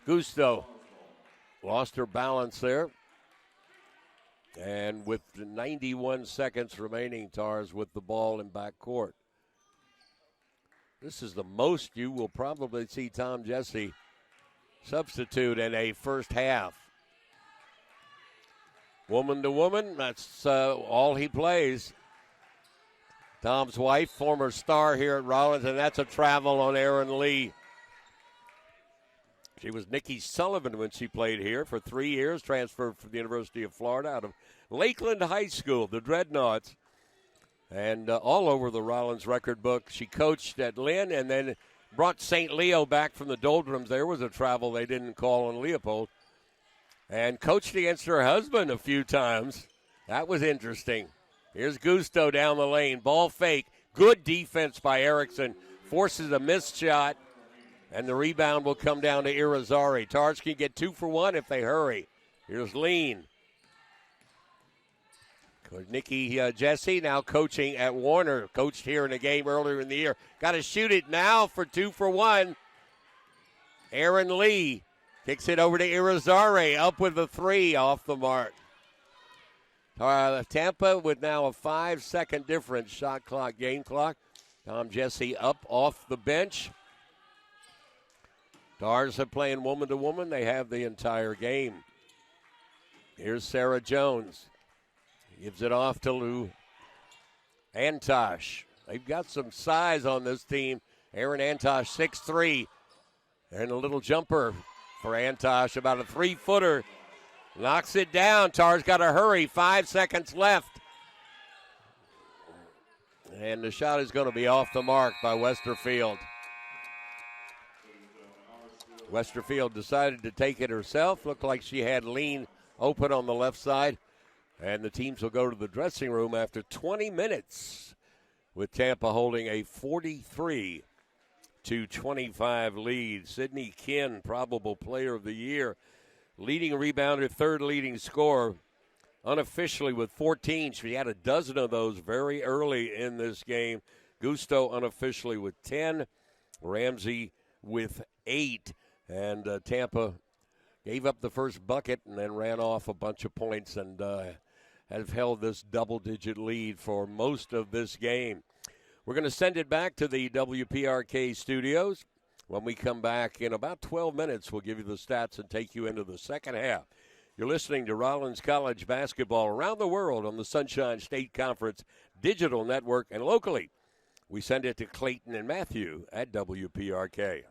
Gusto lost her balance there. And with 91 seconds remaining, Tars with the ball in backcourt. This is the most you will probably see Tom Jesse substitute in a first half. Woman to woman, that's all he plays. Tom's wife, former star here at Rollins, and that's a travel on Erin Lee. She was Nikki Sullivan when she played here for 3 years, transferred from the University of Florida out of Lakeland High School, the Dreadnoughts, and all over the Rollins record book. She coached at Lynn and then brought St. Leo back from the doldrums. There was a travel they didn't call on Leopold. And coached against her husband a few times. That was interesting. Here's Gusto down the lane. Ball fake. Good defense by Erickson. Forces a missed shot. And the rebound will come down to Irizarry. Tars can get 2 for 1 if they hurry. Here's Lean. Nikki Jesse now coaching at Warner. Coached here in a game earlier in the year. Got to shoot it now for 2 for 1. Erin Lee kicks it over to Irizarry. Up with the 3 off the mark. Tampa with now a 5-second difference. Shot clock, game clock. Tom Jesse up off the bench. Tars are playing woman to woman. They have the entire game. Here's Sarah Jones. Gives it off to Lou Antosh. They've got some size on this team. Erin Antosh, 6'3". And a little jumper for Antosh, about a 3-footer. Knocks it down. Tars got to hurry. 5 seconds left. And the shot is going to be off the mark by Westerfield. Westerfield decided to take it herself. Looked like she had Lean open on the left side. And the teams will go to the dressing room after 20 minutes with Tampa holding a 43-25 lead. Sydney Kinn, probable player of the year, leading rebounder, third leading scorer, unofficially with 14. She had a dozen of those very early in this game. Gusto unofficially with 10. Ramsey with 8. And Tampa gave up the first bucket and then ran off a bunch of points and have held this double-digit lead for most of this game. We're going to send it back to the WPRK studios. When we come back in about 12 minutes, we'll give you the stats and take you into the second half. You're listening to Rollins College basketball around the world on the Sunshine State Conference Digital Network, and locally, we send it to Clayton and Matthew at WPRK.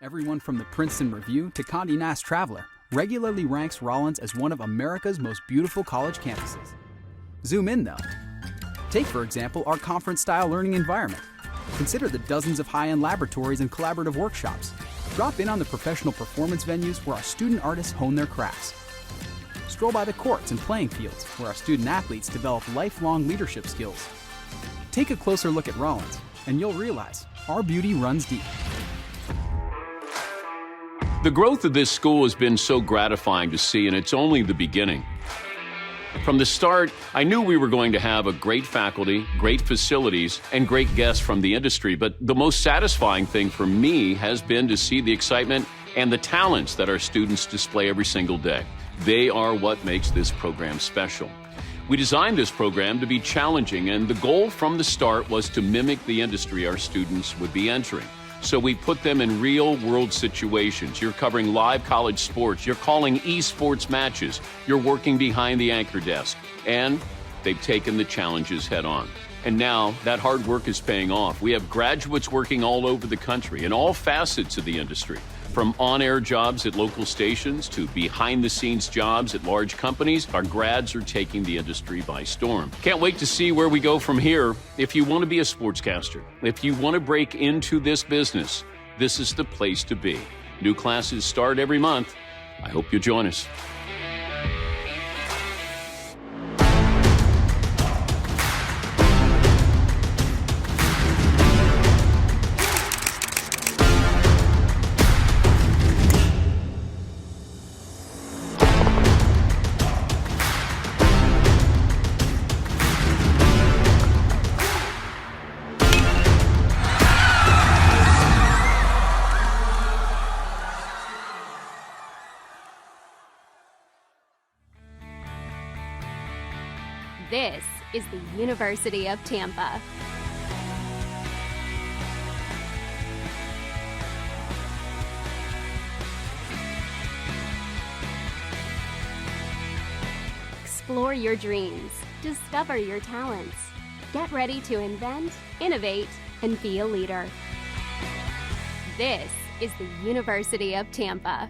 Everyone from the Princeton Review to Condé Nast Traveler regularly ranks Rollins as one of America's most beautiful college campuses. Zoom in, though. Take, for example, our conference-style learning environment. Consider the dozens of high-end laboratories and collaborative workshops. Drop in on the professional performance venues where our student artists hone their crafts. Stroll by the courts and playing fields where our student athletes develop lifelong leadership skills. Take a closer look at Rollins, and you'll realize our beauty runs deep. The growth of this school has been so gratifying to see, and it's only the beginning. From the start, I knew we were going to have a great faculty, great facilities, and great guests from the industry, but the most satisfying thing for me has been to see the excitement and the talents that our students display every single day. They are what makes this program special. We designed this program to be challenging, and the goal from the start was to mimic the industry our students would be entering. So we put them in real-world situations. You're covering live college sports. You're calling esports matches. You're working behind the anchor desk. And they've taken the challenges head-on. And now that hard work is paying off. We have graduates working all over the country in all facets of the industry. From on-air jobs at local stations to behind-the-scenes jobs at large companies, our grads are taking the industry by storm. Can't wait to see where we go from here. If you want to be a sportscaster, if you want to break into this business, this is the place to be. New classes start every month. I hope you'll join us. This is the University of Tampa. Explore your dreams. Discover your talents. Get ready to invent, innovate, and be a leader. This is the University of Tampa.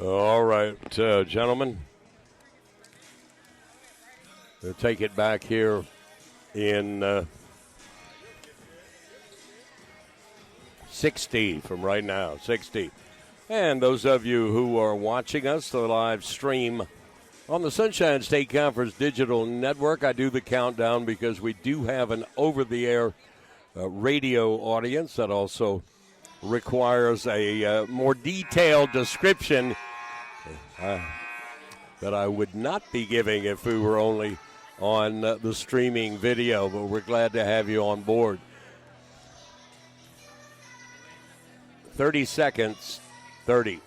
All right, gentlemen. We'll take it back here in 60 from right now, 60. And those of you who are watching us, the live stream on the Sunshine State Conference Digital Network, I do the countdown because we do have an over-the-air radio audience that also requires a more detailed description that I would not be giving if we were only on the streaming video, but we're glad to have you on board. 30 seconds, 30.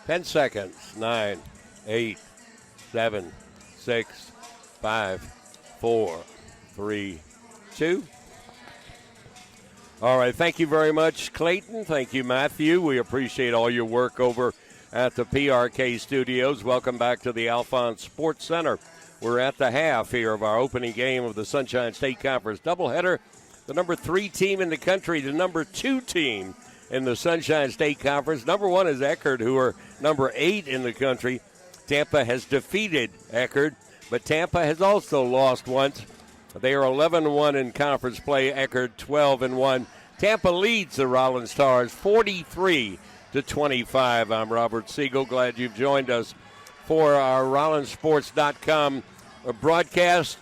Ten seconds. 9, 8, 7, 6, 5, 4, 3, 2. All right, thank you very much, Clayton. Thank you, Matthew. We appreciate all your work over at the PRK studios. Welcome back to the Alphons Sports Center. We're at the half here of our opening game of the Sunshine State Conference doubleheader. The number 3 team in the country, the number 2 team in the Sunshine State Conference. Number 1 is Eckerd, who are number 8 in the country. Tampa has defeated Eckerd, but Tampa has also lost once. They are 11-1 in conference play. Eckerd 12-1. Tampa leads the Rollins Stars 43-25. I'm Robert Siegel. Glad you've joined us for our RollinsSports.com broadcast.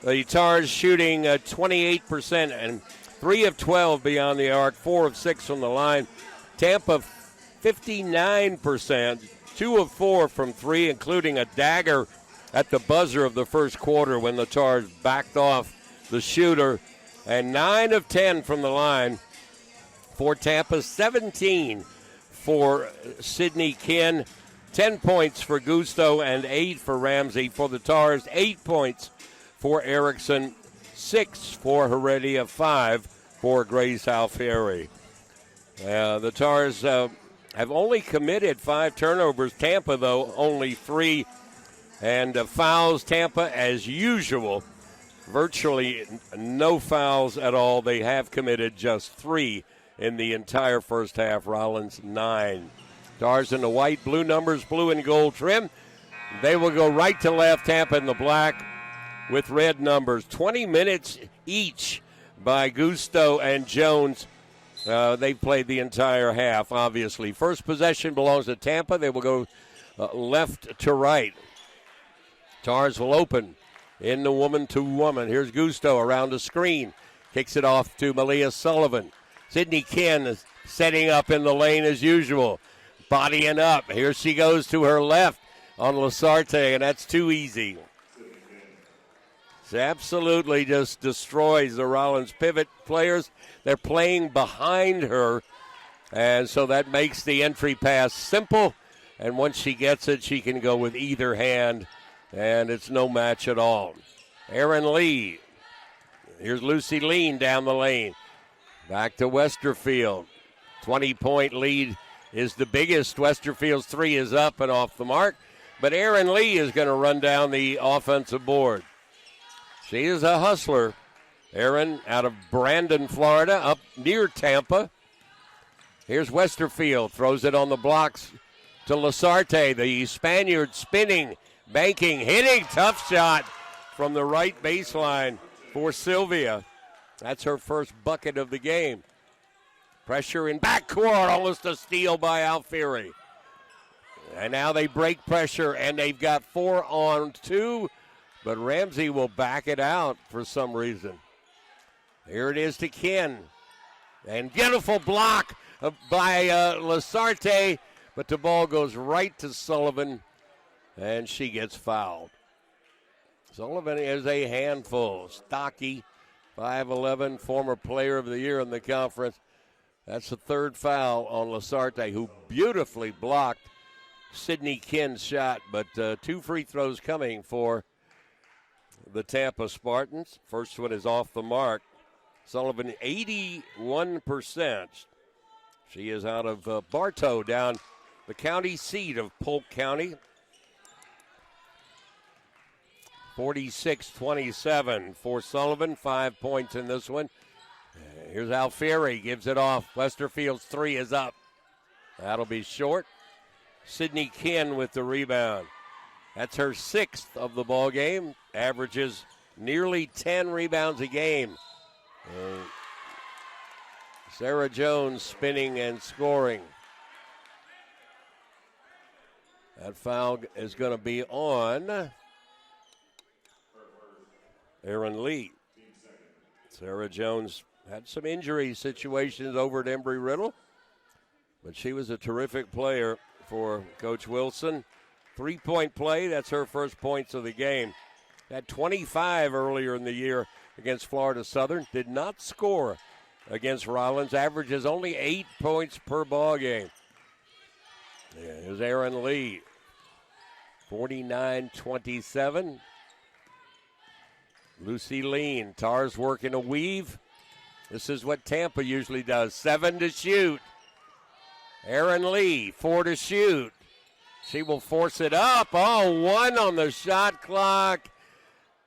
The Tars shooting 28% and 3 of 12 beyond the arc, 4 of 6 from the line. Tampa 59%, 2 of 4 from 3, including a dagger at the buzzer of the first quarter when the Tars backed off the shooter. And 9 of 10 from the line for Tampa, 17 for Sidney Kinn, 10 points for Gusto and 8 for Ramsey. For the Tars, 8 points for Erickson, 6 for Heredia, 5 for Grace Alfieri. The Tars have only committed 5 turnovers. Tampa, though, only 3. And fouls, Tampa, as usual, virtually no fouls at all. They have committed just 3 in the entire first half. Rollins 9. Tars in the white, blue numbers, blue and gold trim. They will go right to left, Tampa in the black with red numbers. 20 minutes each by Gusto and Jones. They played the entire half, obviously. First possession belongs to Tampa. They will go left to right. Tars will open in the woman-to-woman. Here's Gusto around the screen. Kicks it off to Malia Sullivan. Sidney Kinn is setting up in the lane as usual. Bodying up. Here she goes to her left on Lasarte, and that's too easy. She absolutely just destroys the Rollins pivot players. They're playing behind her, and so that makes the entry pass simple. And once she gets it, she can go with either hand, and it's no match at all. Aaron Lee. Here's Lucy Lean down the lane. Back to Westerfield. 20-point lead is the biggest. Westerfield's 3 is up and off the mark, but Aaron Lee is going to run down the offensive board. She is a hustler. Aaron out of Brandon, Florida, up near Tampa. Here's Westerfield, throws it on the blocks to Lasarte, the Spaniard spinning, banking, hitting, tough shot from the right baseline for Sylvia. That's her first bucket of the game. Pressure in backcourt, almost a steal by Alfieri. And now they break pressure, and they've got 4 on 2, but Ramsey will back it out for some reason. Here it is to Kinn. And beautiful block by Lasarte, but the ball goes right to Sullivan, and she gets fouled. Sullivan is a handful. Stocky, 5'11", former player of the year in the conference. That's the 3rd foul on Lasarte, who beautifully blocked Sidney Kinn's shot, but 2 free throws coming for the Tampa Spartans. First one is off the mark. Sullivan, 81%. She is out of Bartow, down the county seat of Polk County. 46-27 for Sullivan. 5 points in this one. Here's Alfieri, gives it off. Westerfield's three is up. That'll be short. Sydney Kinn with the rebound. That's her sixth of the ball game. Averages nearly 10 rebounds a game. Sarah Jones spinning and scoring. That foul is going to be on Aaron Lee. Sarah Jones had some injury situations over at Embry-Riddle, but she was a terrific player for Coach Wilson. 3-point play, that's her first points of the game. Had 25 earlier in the year against Florida Southern. Did not score against Rollins. Averages only 8 points per ball game. Here's Aaron Lee. 49-27. Lucy Lean. Tars working a weave. This is what Tampa usually does. 7 to shoot. Aaron Lee, 4 to shoot. She will force it up. Oh, 1 on the shot clock.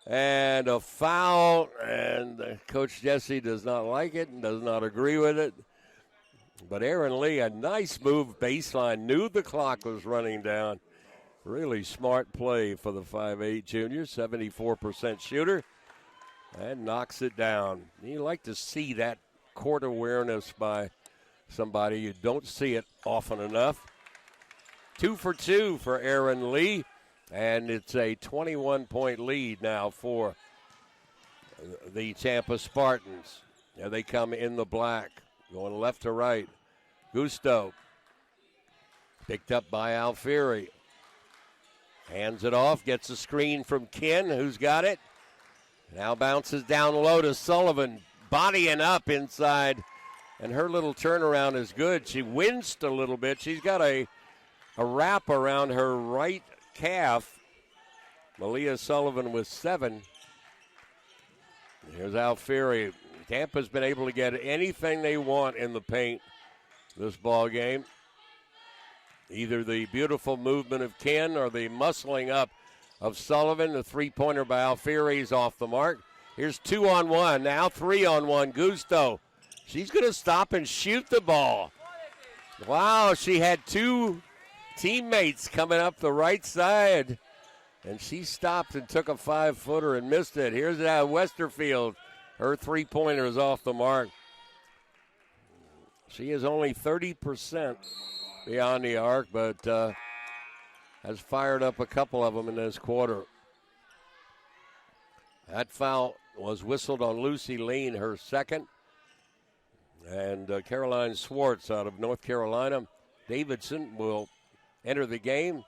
And a foul. And Coach Jesse does not like it and does not agree with it. But Aaron Lee, a nice move baseline. Knew the clock was running down. Really smart play for the 5'8 junior. 74% shooter. And knocks it down. You like to see that court awareness by somebody. You don't see it often enough. 2 for 2 for Aaron Lee. And it's a 21-point lead now for the Tampa Spartans. There they come in the black. Going left to right. Gusto. Picked up by Alfieri. Hands it off. Gets a screen from Kinn. Who's got it? Now bounces down low to Sullivan, bodying up inside, and her little turnaround is good. She winced a little bit. She's got a wrap around her right calf. Malia Sullivan with 7. Here's Alfieri. Tampa's been able to get anything they want in the paint this ball game. Either the beautiful movement of Kinn or the muscling up of Sullivan. The three-pointer by Alfieri is off the mark. Here's 2-on-1. Now 3-on-1. Gusto. She's going to stop and shoot the ball. Wow, she had 2 teammates coming up the right side. And she stopped and took a 5-footer and missed it. Here's Westerfield. Her three-pointer is off the mark. She is only 30% beyond the arc, but has fired up a couple of them in this quarter. That foul was whistled on Lucy Lean, her second. And Caroline Swartz out of North Carolina. Davidson will enter the game.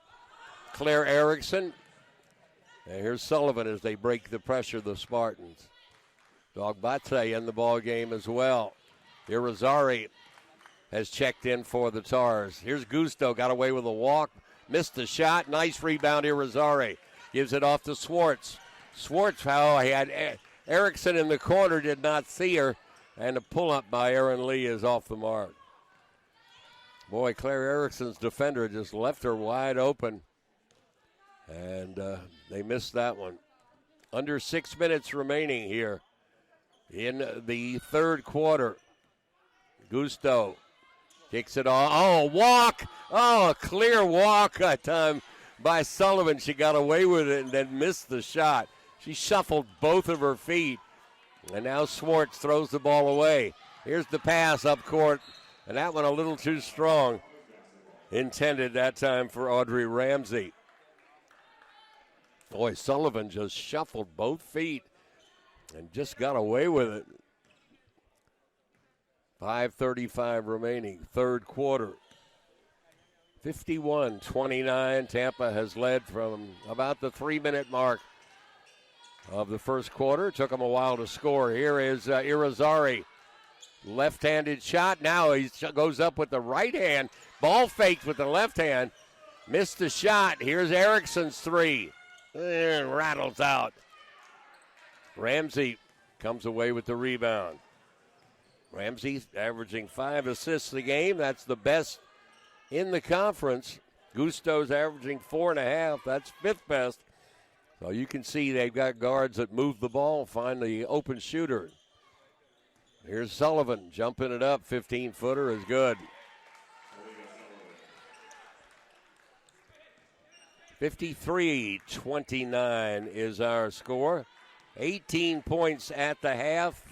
Claire Erickson. And here's Sullivan as they break the pressure, the Spartans. Dogbate in the ball game as well. Irizarry has checked in for the Tars. Here's Gusto, got away with a walk. Missed the shot. Nice rebound, Irizarry. Gives it off to Swartz. Swartz, how he had Erickson in the corner, did not see her. And the pull-up by Aaron Lee is off the mark. Boy, Claire Erickson's defender just left her wide open. And they missed that one. Under 6 minutes remaining here in the third quarter. Gusto kicks it off. Oh, walk. Oh, a clear walk that time by Sullivan. She got away with it and then missed the shot. She shuffled both of her feet. And now Swartz throws the ball away. Here's the pass up court. And that one a little too strong. Intended that time for Audrey Ramsey. Boy, Sullivan just shuffled both feet and just got away with it. 5:35 remaining, third quarter. 51-29. Tampa has led from about the 3-minute mark of the first quarter. Took them a while to score. Here is Irizarry. Left-handed shot. Now he goes up with the right hand. Ball faked with the left hand. Missed the shot. Here's Erickson's three. And rattles out. Ramsey comes away with the rebound. Ramsey averaging 5 assists a game. That's the best in the conference. Gusto's averaging 4.5. That's 5th best. So you can see they've got guards that move the ball, find the open shooter. Here's Sullivan jumping it up. 15-footer is good. 53-29 is our score. 18 points at the half.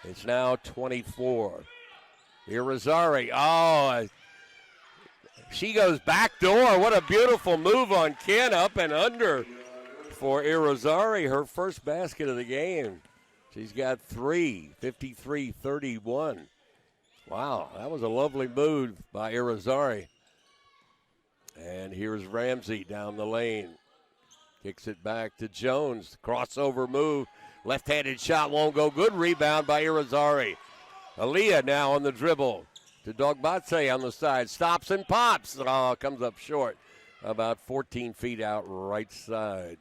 It's now 24. Irizarry. Oh, she goes back door. What a beautiful move on Ken, up and under for Irizarry. Her first basket of the game. She's got 3, 53-31. Wow, that was a lovely move by Irizarry. And here's Ramsey down the lane. Kicks it back to Jones. Crossover move. Left-handed shot won't go. Good rebound by Irizarry. Aaliyah now on the dribble to Dogbatse on the side. Stops and pops. Oh, comes up short. About 14 feet out right side.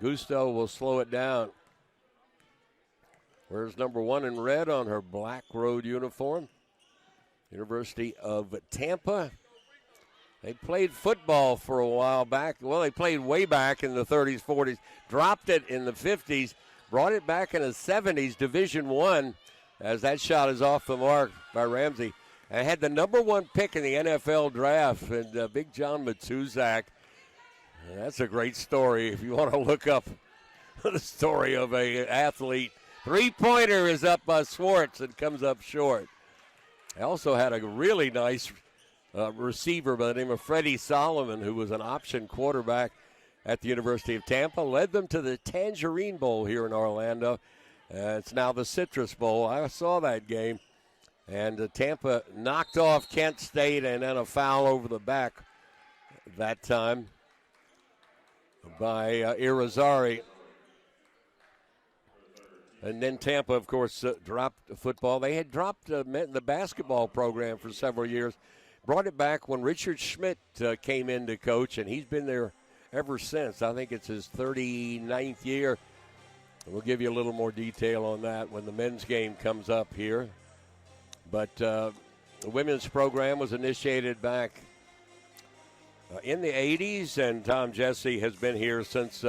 Gusto will slow it down. Where's number 1 in red on her black road uniform? University of Tampa. They played football for a while back. Well, they played way back in the 30s, 40s. Dropped it in the 50s. Brought it back in the 70s, Division I, as that shot is off the mark by Ramsey. And had the number 1 pick in the NFL draft, and Big John Matuzak. That's a great story if you want to look up the story of an athlete. Three-pointer is up by Swartz and comes up short. They also had a really nice receiver by the name of Freddie Solomon, who was an option quarterback at the University of Tampa. Led them to the Tangerine Bowl here in Orlando. It's now the Citrus Bowl. I saw that game. And Tampa knocked off Kent State, and then a foul over the back that time by Irizarry. And then Tampa, of course, dropped football. They had dropped the basketball program for several years. Brought it back when Richard Schmidt came in to coach, and he's been there ever since. I think it's his 39th year. We'll give you a little more detail on that when the men's game comes up here. But the women's program was initiated back in the 80s, and Tom Jesse has been here since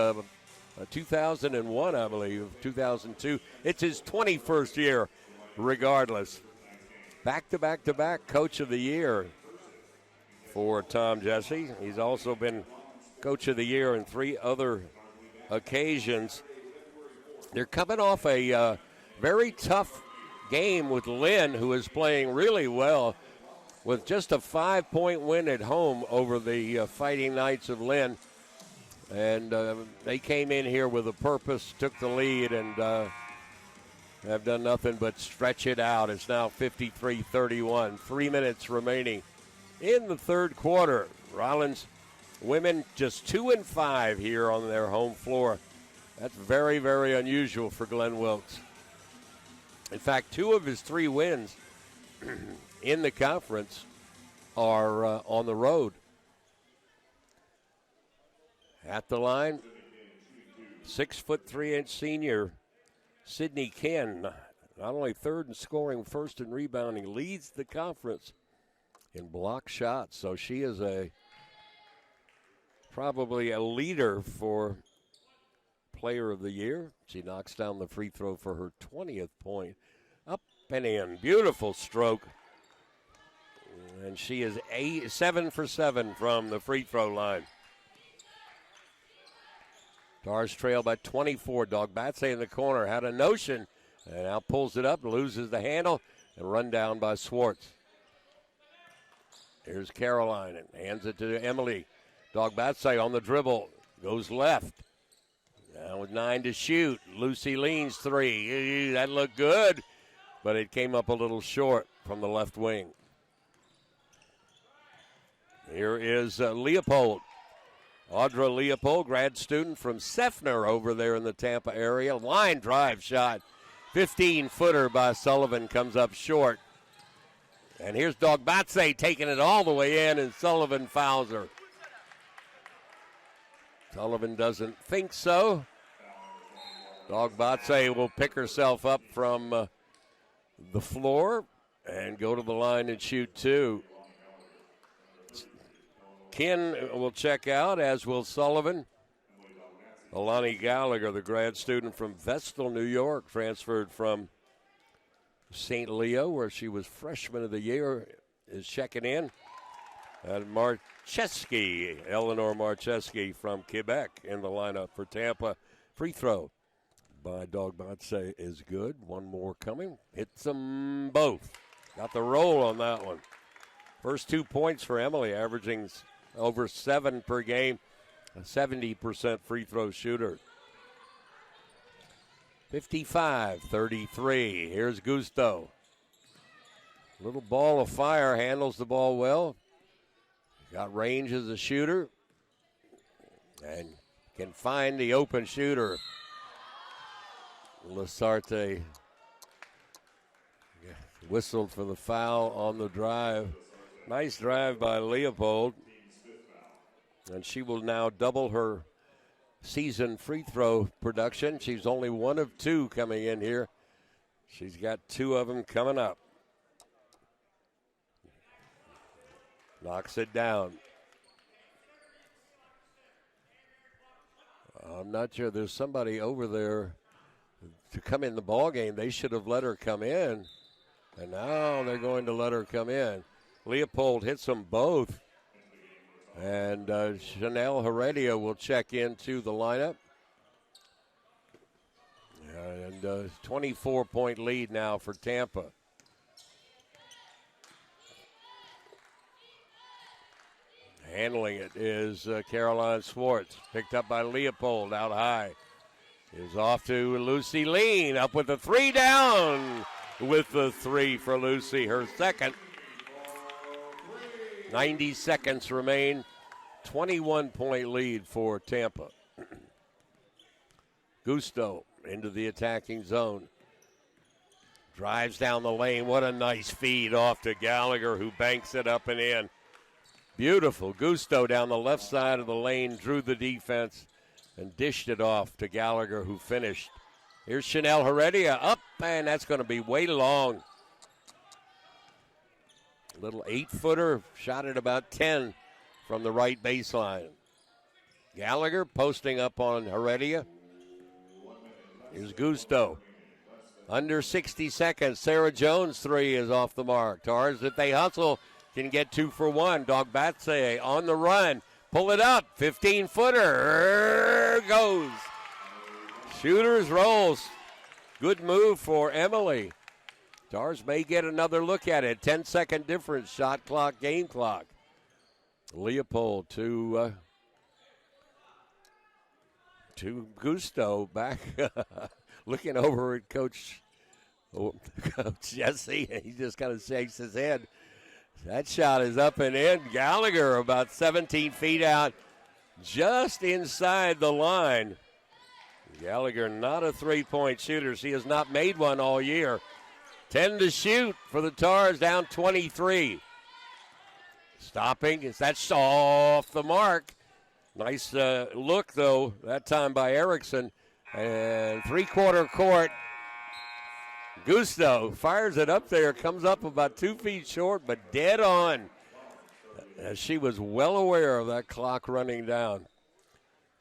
2001, I believe, 2002. It's his 21st year, regardless. Back-to-back-to-back Coach of the Year for Tom Jesse. He's also been Coach of the Year in 3 other occasions. They're coming off a very tough game with Lynn, who is playing really well, with just a 5-point win at home over the Fighting Knights of Lynn. And they came in here with a purpose, took the lead, and have done nothing but stretch it out. It's now 53-31, 3 minutes remaining in the third quarter. Rollins women just 2-5 here on their home floor. That's very, very unusual for Glenn Wilkes. In fact, 2 of his 3 wins in the conference are on the road. At the line, 6'3" senior Sydney Ken, not only third in scoring, first in rebounding, leads the conference in block shots. So she is probably a leader for Player of the Year. She knocks down the free throw for her 20th point. Up and in, beautiful stroke. And she is 7 for 7 from the free throw line. Stars trail by 24. Dogbatse in the corner had a notion and now pulls it up, loses the handle, and run down by Swartz. Here's Caroline and hands it to Emily. Dogbatse on the dribble, goes left. Now with 9 to shoot. Lucy leans 3. That looked good, but it came up a little short from the left wing. Here is Leopold. Audra Leopold, grad student from Seffner over there in the Tampa area. Line drive shot. 15-footer by Sullivan comes up short. And here's Dogbatse taking it all the way in, and Sullivan fouls her. Sullivan doesn't think so. Dogbatse will pick herself up from the floor and go to the line and shoot two. Ken will check out, as will Sullivan. Alani Gallagher, the grad student from Vestal, New York, transferred from St. Leo, where she was freshman of the year, is checking in. And Marcheski, Eleanor Marcheski from Quebec, in the lineup for Tampa. Free throw by Dogbatse is good. One more coming. Hits them both. Got the roll on that one. First 2 points for Emily, averaging over 7 per game. A 70% free throw shooter. 55-33. Here's Gusto. Little ball of fire, handles the ball well. Got range as a shooter. And can find the open shooter. Lasarte whistled for the foul on the drive. Nice drive by Leopold. And she will now double her season free throw production. She's only one of two coming in here. She's got 2 of them coming up. Knocks it down. I'm not sure. There's somebody over there to come in the ball game. They should have let her come in. And now they're going to let her come in. Leopold hits them both. And Chanel Heredia will check into the lineup. And 24-point lead now for Tampa. Handling it is Caroline Swartz. Picked up by Leopold out high. Is off to Lucy Lean. Up with the 3 down. With the 3 for Lucy, her second. 90 seconds remain. 21-point lead for Tampa. Gusto into the attacking zone. Drives down the lane. What a nice feed off to Gallagher, who banks it up and in. Beautiful. Gusto down the left side of the lane, drew the defense, and dished it off to Gallagher, who finished. Here's Chanel Heredia up, and that's going to be way long. Little 8-footer, shot at about 10 from the right baseline. Gallagher posting up on Heredia. Here's Gusto. Under 60 seconds. Sarah Jones' 3 is off the mark. Tars, if they hustle, can get 2 for 1. Dogbatse on the run. Pull it up. 15-footer. Goes. Shooters rolls. Good move for Emily. Tars may get another look at it. 10-second difference. Shot clock, game clock. Leopold to Gusto, back looking over at Coach Jesse. He just kind of shakes his head. That shot is up and in. Gallagher about 17 feet out, just inside the line. Gallagher not a three-point shooter. She has not made one all year. 10 to shoot for the Tars, down 23. Stopping, that's off the mark. Nice look, though, that time by Erickson. And three-quarter court. Gusto fires it up there, comes up about 2 feet short, but dead on. As she was well aware of that clock running down.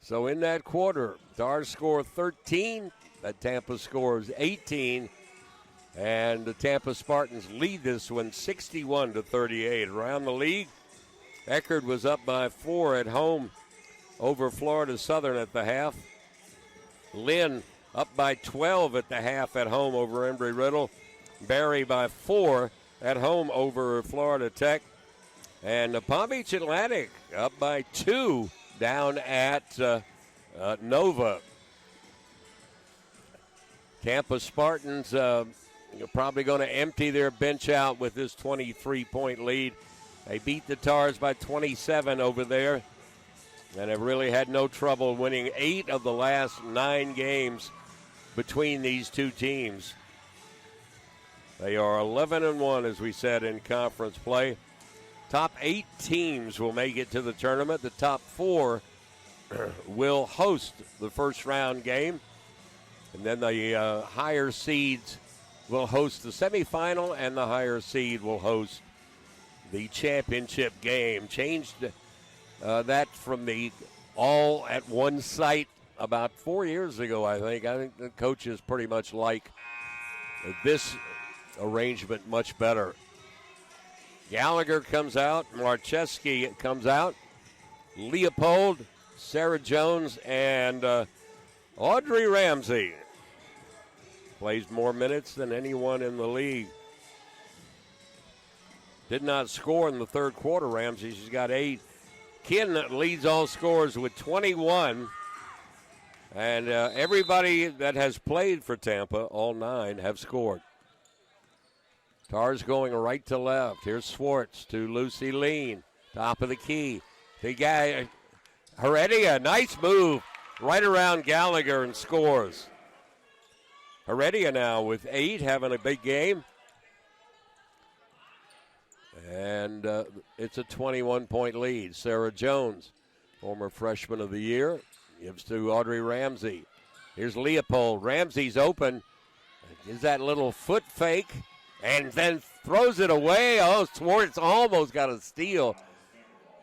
So in that quarter, Tars score 13. That Tampa scores 18. And the Tampa Spartans lead this one 61-38. Around the league, Eckerd was up by 4 at home over Florida Southern at the half. Lynn up by 12 at the half at home over Embry-Riddle. Barry by 4 at home over Florida Tech. And Palm Beach Atlantic up by 2 down at Nova. Tampa Spartans probably going to empty their bench out with this 23-point lead. They beat the Tars by 27 over there, and have really had no trouble winning 8 of the last 9 games between these two teams. They are 11-1, as we said, in conference play. Top 8 teams will make it to the tournament. The top 4 will host the first round game. And then the higher seeds will host the semifinal, and the higher seed will host the championship game. Changed that from the all at one site about 4 years ago, I think. I think the coaches pretty much like this arrangement much better. Gallagher comes out. Marcheski comes out. Leopold, Sarah Jones, and Audrey Ramsey plays more minutes than anyone in the league. Did not score in the third quarter, Ramsey. She's got 8. Kin leads all scorers with 21. And everybody that has played for Tampa, all 9, have scored. Tars going right to left. Here's Swartz to Lucy Lean. Top of the key. The guy, Heredia, nice move. Right around Gallagher and scores. Heredia now with 8, having a big game. And it's a 21-point lead. Sarah Jones, former freshman of the year, gives to Audrey Ramsey. Here's Leopold. Ramsey's open. Gives that little foot fake and then throws it away. Oh, Swartz almost got a steal.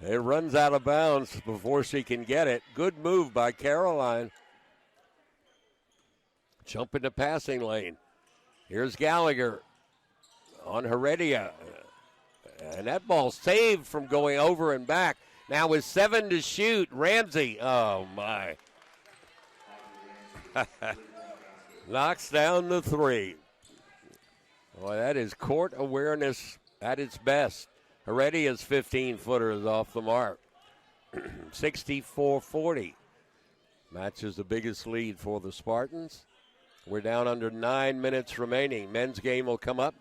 It runs out of bounds before she can get it. Good move by Caroline. Jump into passing lane. Here's Gallagher on Heredia. And that ball saved from going over and back. Now with 7 to shoot, Ramsey, oh my. Knocks down the 3. Boy, that is court awareness at its best. Heredia's 15-footer is off the mark. 64-40. Matches the biggest lead for the Spartans. We're down under 9 minutes remaining. Men's game will come up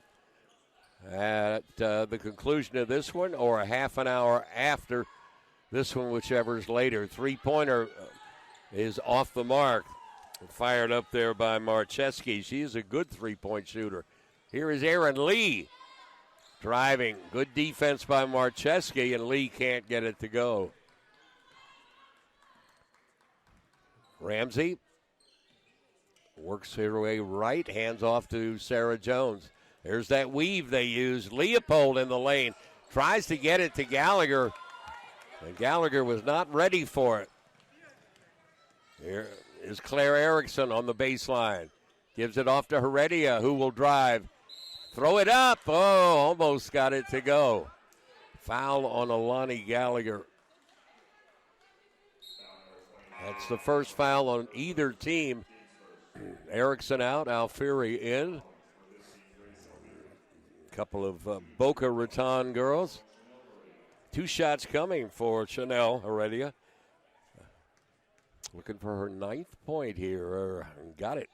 at the conclusion of this one or a half an hour after this one, whichever is later. Three-pointer is off the mark. Fired up there by Marcheski. She is a good three-point shooter. Here is Erin Lee driving. Good defense by Marcheski, and Lee can't get it to go. Ramsey works her way right, hands off to Sarah Jones. There's that weave they use. Leopold in the lane. Tries to get it to Gallagher. And Gallagher was not ready for it. Here is Claire Erickson on the baseline. Gives it off to Heredia, who will drive. Throw it up. Oh, almost got it to go. Foul on Alani Gallagher. That's the first foul on either team. Erickson out, Alfieri in. Couple of Boca Raton girls. 2 shots coming for Chanel Heredia. Looking for her 9th point here. Got it.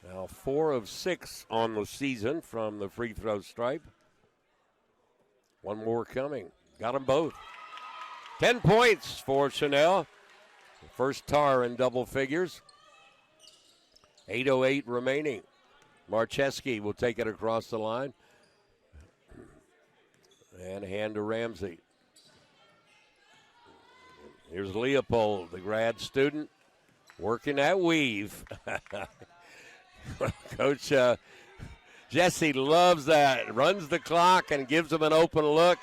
Now 4 of 6 on the season from the free throw stripe. One more coming. Got them both. 10 points for Chanel. First Tar in double figures. 8:08 remaining. Marcheski will take it across the line. And hand to Ramsey. Here's Leopold, the grad student, working that weave. Coach Jesse loves that. Runs the clock and gives him an open look.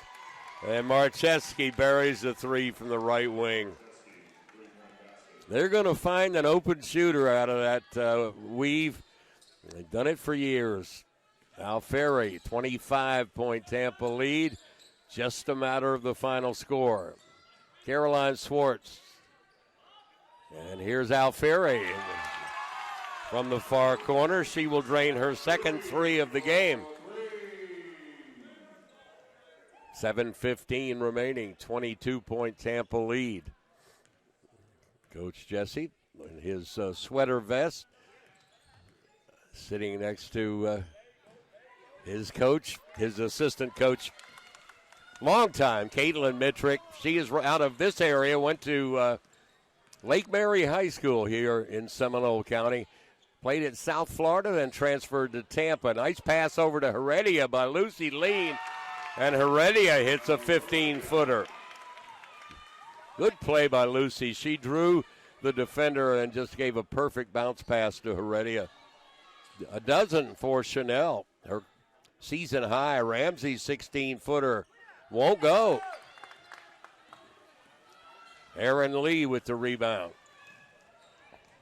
And Marcheski buries the 3 from the right wing. They're going to find an open shooter out of that weave. They've done it for years. Alfieri, 25-point Tampa lead. Just a matter of the final score. Caroline Swartz. And here's Alfieri from the far corner. She will drain her second 3 of the game. 7:15 remaining, 22-point Tampa lead. Coach Jesse in his sweater vest, sitting next to his coach, his assistant coach, long time, Caitlin Mitrick. She is out of this area, went to Lake Mary High School here in Seminole County. Played at South Florida, then transferred to Tampa. Nice pass over to Heredia by Lucy Lean, and Heredia hits a 15-footer. Good play by Lucy. She drew the defender and just gave a perfect bounce pass to Heredia. A dozen for Chanel. Her season high. Ramsey's 16-footer won't go. Aaron Lee with the rebound.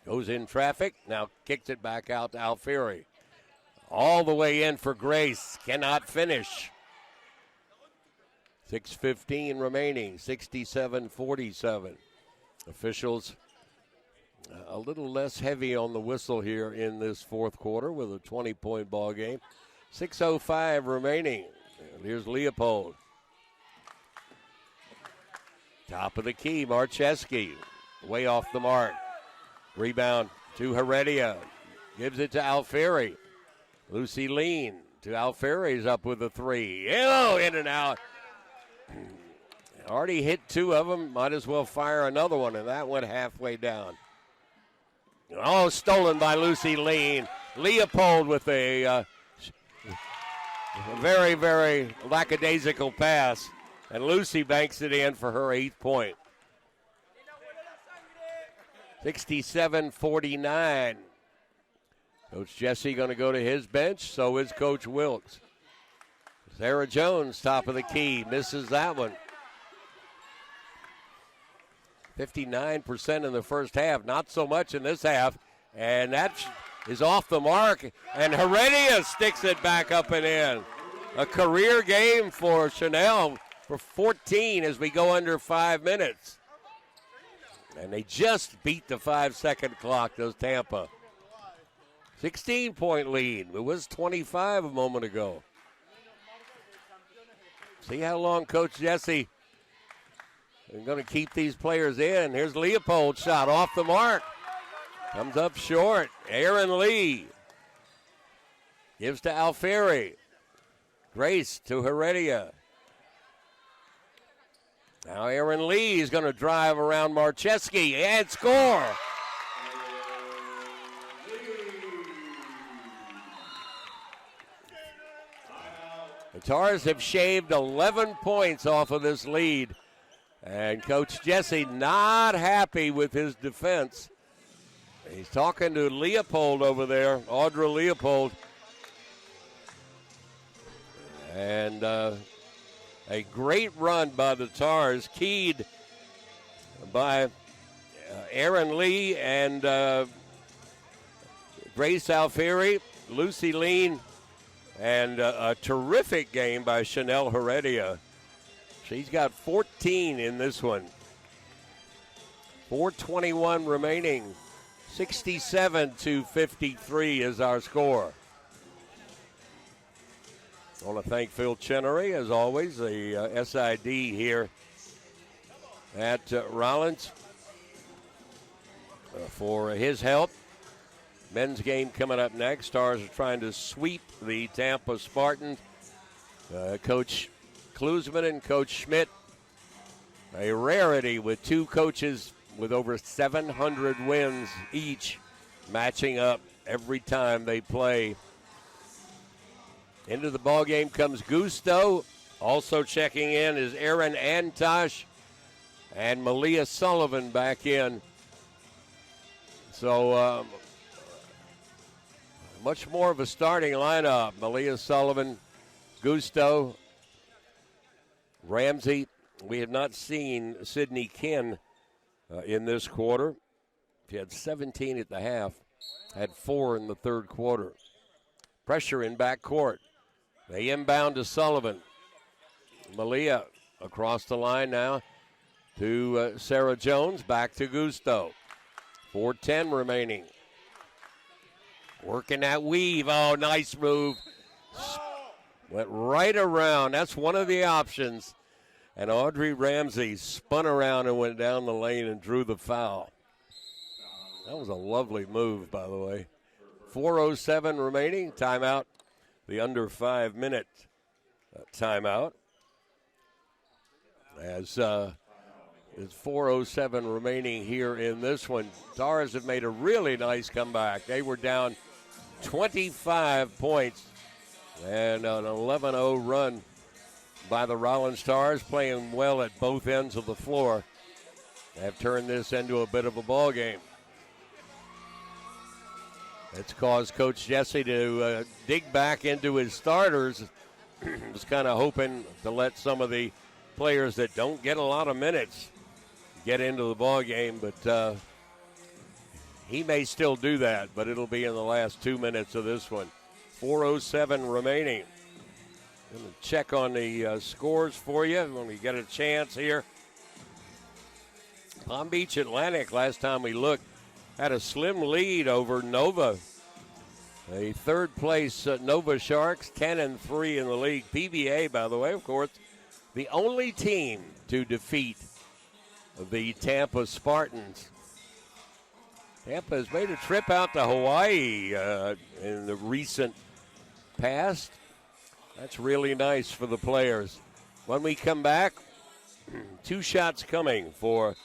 Goes in traffic. Now kicks it back out to Alfieri. All the way in for Grace. Cannot finish. 6:15 remaining. 67-47. Officials a little less heavy on the whistle here in this fourth quarter with a 20-point ball game. 6:05 remaining. Here's Leopold. Top of the key, Marcheski. Way off the mark. Rebound to Heredia. Gives it to Alfieri. Lucy Lean to Alfieri's up with a three. Oh, in and out. Already hit two of them. Might as well fire another one, and that went halfway down. Oh, stolen by Lucy Lean. Leopold with a very, very lackadaisical pass. And Lucy banks it in for her 8th point. 67-49. Coach Jesse going to go to his bench. So is Coach Wilkes. Sarah Jones, top of the key, misses that one. 59% in the first half, not so much in this half. And that is off the mark. And Heredia sticks it back up and in. A career game for Chanel for 14 as we go under 5 minutes. And they just beat the 5-second clock, does Tampa. 16-point lead. It was 25 a moment ago. See how long Coach Jesse is going to keep these players in. Here's Leopold's shot off the mark. Comes up short. Aaron Lee gives to Alfieri. Grace to Heredia. Now Aaron Lee is going to drive around Marcheski and score. The Tars have shaved 11 points off of this lead. And Coach Jesse not happy with his defense. He's talking to Leopold over there, Audra Leopold. And a great run by the Tars, keyed by Aaron Lee and Grace Alfieri, Lucy Lean, and a terrific game by Chanel Heredia. She's got 14 in this one. 4:21 remaining. 67-53 is our score. I want to thank Phil Chenery, as always, the SID here at Rollins for his help. Men's game coming up next. Stars are trying to sweep the Tampa Spartans. Coach Klusman and Coach Schmidt, a rarity with two coaches with over 700 wins each, matching up every time they play. Into the ball game comes Gusto. Also checking in is Aaron Antosh and Malia Sullivan back in. So much more of a starting lineup. Malia Sullivan, Gusto, Ramsey. We have not seen Sydney Ken in this quarter. She had 17 at the half, had 4 in the third quarter. Pressure in backcourt. They inbound to Sullivan. Malia across the line now to Sarah Jones. Back to Gusto. 4:10 remaining. Working that weave. Oh, nice move. Went right around. That's one of the options. And Audrey Ramsey spun around and went down the lane and drew the foul. That was a lovely move, by the way. 4:07 remaining. Timeout. The under 5 minute timeout. As it's 4:07 remaining here in this one. Tars have made a really nice comeback. They were down 25 points and an 11-0 run by the Rollins Stars, playing well at both ends of the floor. have turned this into a bit of a ball game. It's caused Coach Jesse to dig back into his starters. Was kind of hoping to let some of the players that don't get a lot of minutes get into the ball game, but he may still do that, but it'll be in the last 2 minutes of this one. 4:07 remaining. Let me check on the scores for you when we get a chance here. Palm Beach Atlantic, last time we looked, had a slim lead over Nova. A third place Nova Sharks, 10-3 in the league. PBA, by the way, of course, the only team to defeat the Tampa Spartans. Tampa has made a trip out to Hawaii in the recent past. That's really nice for the players. When we come back, 2 shots coming for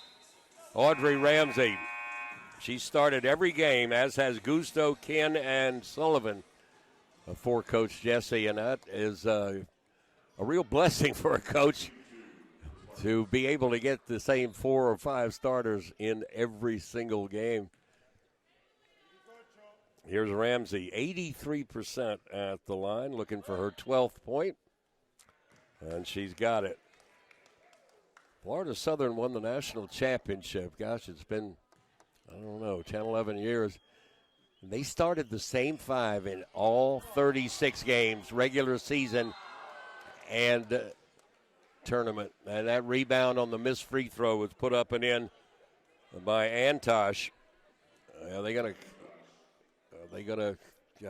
Audrey Ramsey. She started every game, as has Gusto, Ken, and Sullivan for Coach Jesse, and that is a real blessing for a coach to be able to get the same 4 or 5 starters in every single game. Here's Ramsey, 83% at the line, looking for her 12th point, and she's got it. Florida Southern won the national championship. Gosh, it's been, I don't know, 10, 11 years. And they started the same 5 in all 36 games, regular season and tournament. And that rebound on the missed free throw was put up and in by Antosh. I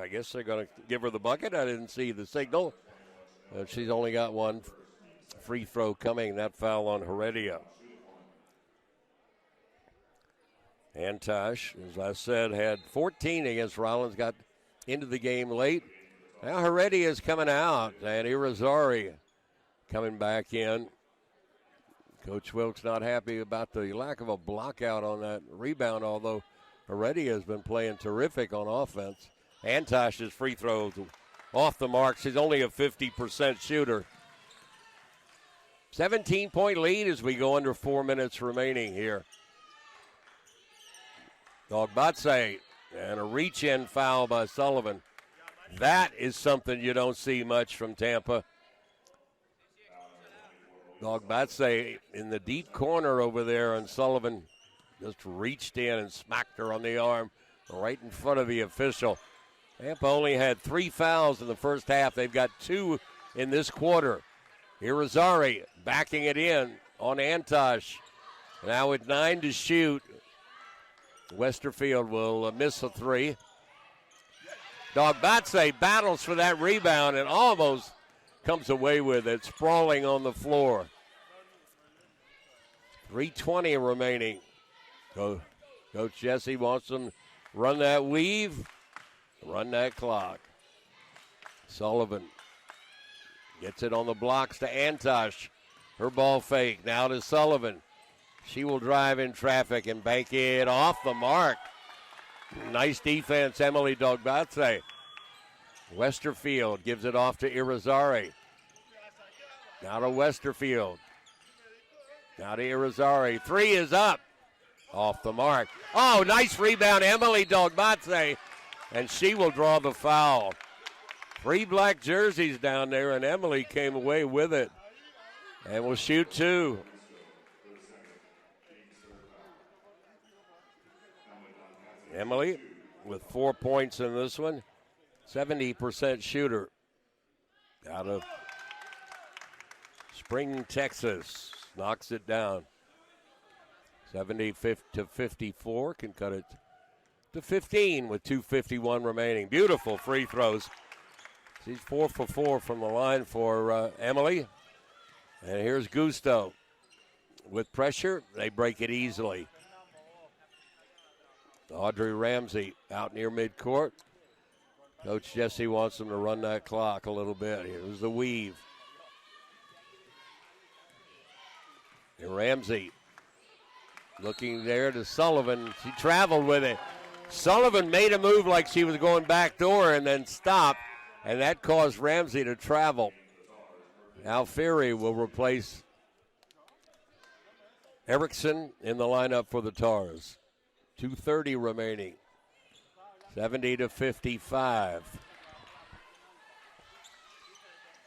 guess they're going to give her the bucket. I didn't see the signal. She's only got 1 free throw coming. That foul on Heredia. Antosh, as I said, had 14 against Rollins, got into the game late. Now Heredia is coming out, and Irizarry coming back in. Coach Wilkes not happy about the lack of a block out on that rebound, although Heredia has been playing terrific on offense. Antosh's free throws off the mark. She's only a 50% shooter. 17-point lead as we go under 4 minutes remaining here. Dogbatse and a reach-in foul by Sullivan. That is something you don't see much from Tampa. Dogbatse in the deep corner over there, and Sullivan just reached in and smacked her on the arm right in front of the official. Tampa only had 3 fouls in the first half. They've got 2 in this quarter. Irizarry backing it in on Antosh. Now with 9 to shoot, Westerfield will miss a 3. Dogbatse battles for that rebound and almost comes away with it, sprawling on the floor. 3:20 remaining. Coach Jesse wants them to run that weave, run that clock. Sullivan gets it on the blocks to Antosh. Her ball fake now to Sullivan. She will drive in traffic and bank it off the mark. Nice defense, Emily Dogbatse. Westerfield gives it off to Irizarry. Now to Westerfield. Now to Irizarry. 3 is up. Off the mark. Oh, nice rebound, Emily Dogbatse. And she will draw the foul. 3 black jerseys down there, and Emily came away with it. And will shoot 2. Emily with 4 points in this one. 70% shooter out of Spring, Texas. Knocks it down. 70-54, can cut it to 15 with 2:51 remaining. Beautiful free throws. She's 4 for 4 from the line for Emily. And here's Gusto. With pressure, they break it easily. Audrey Ramsey out near midcourt. Coach Jesse wants them to run that clock a little bit. Here's the weave. And Ramsey looking there to Sullivan. She traveled with it. Sullivan made a move like she was going backdoor and then stopped, and that caused Ramsey to travel. Alfieri will replace Erickson in the lineup for the Tars. 2:30 remaining. 70-55.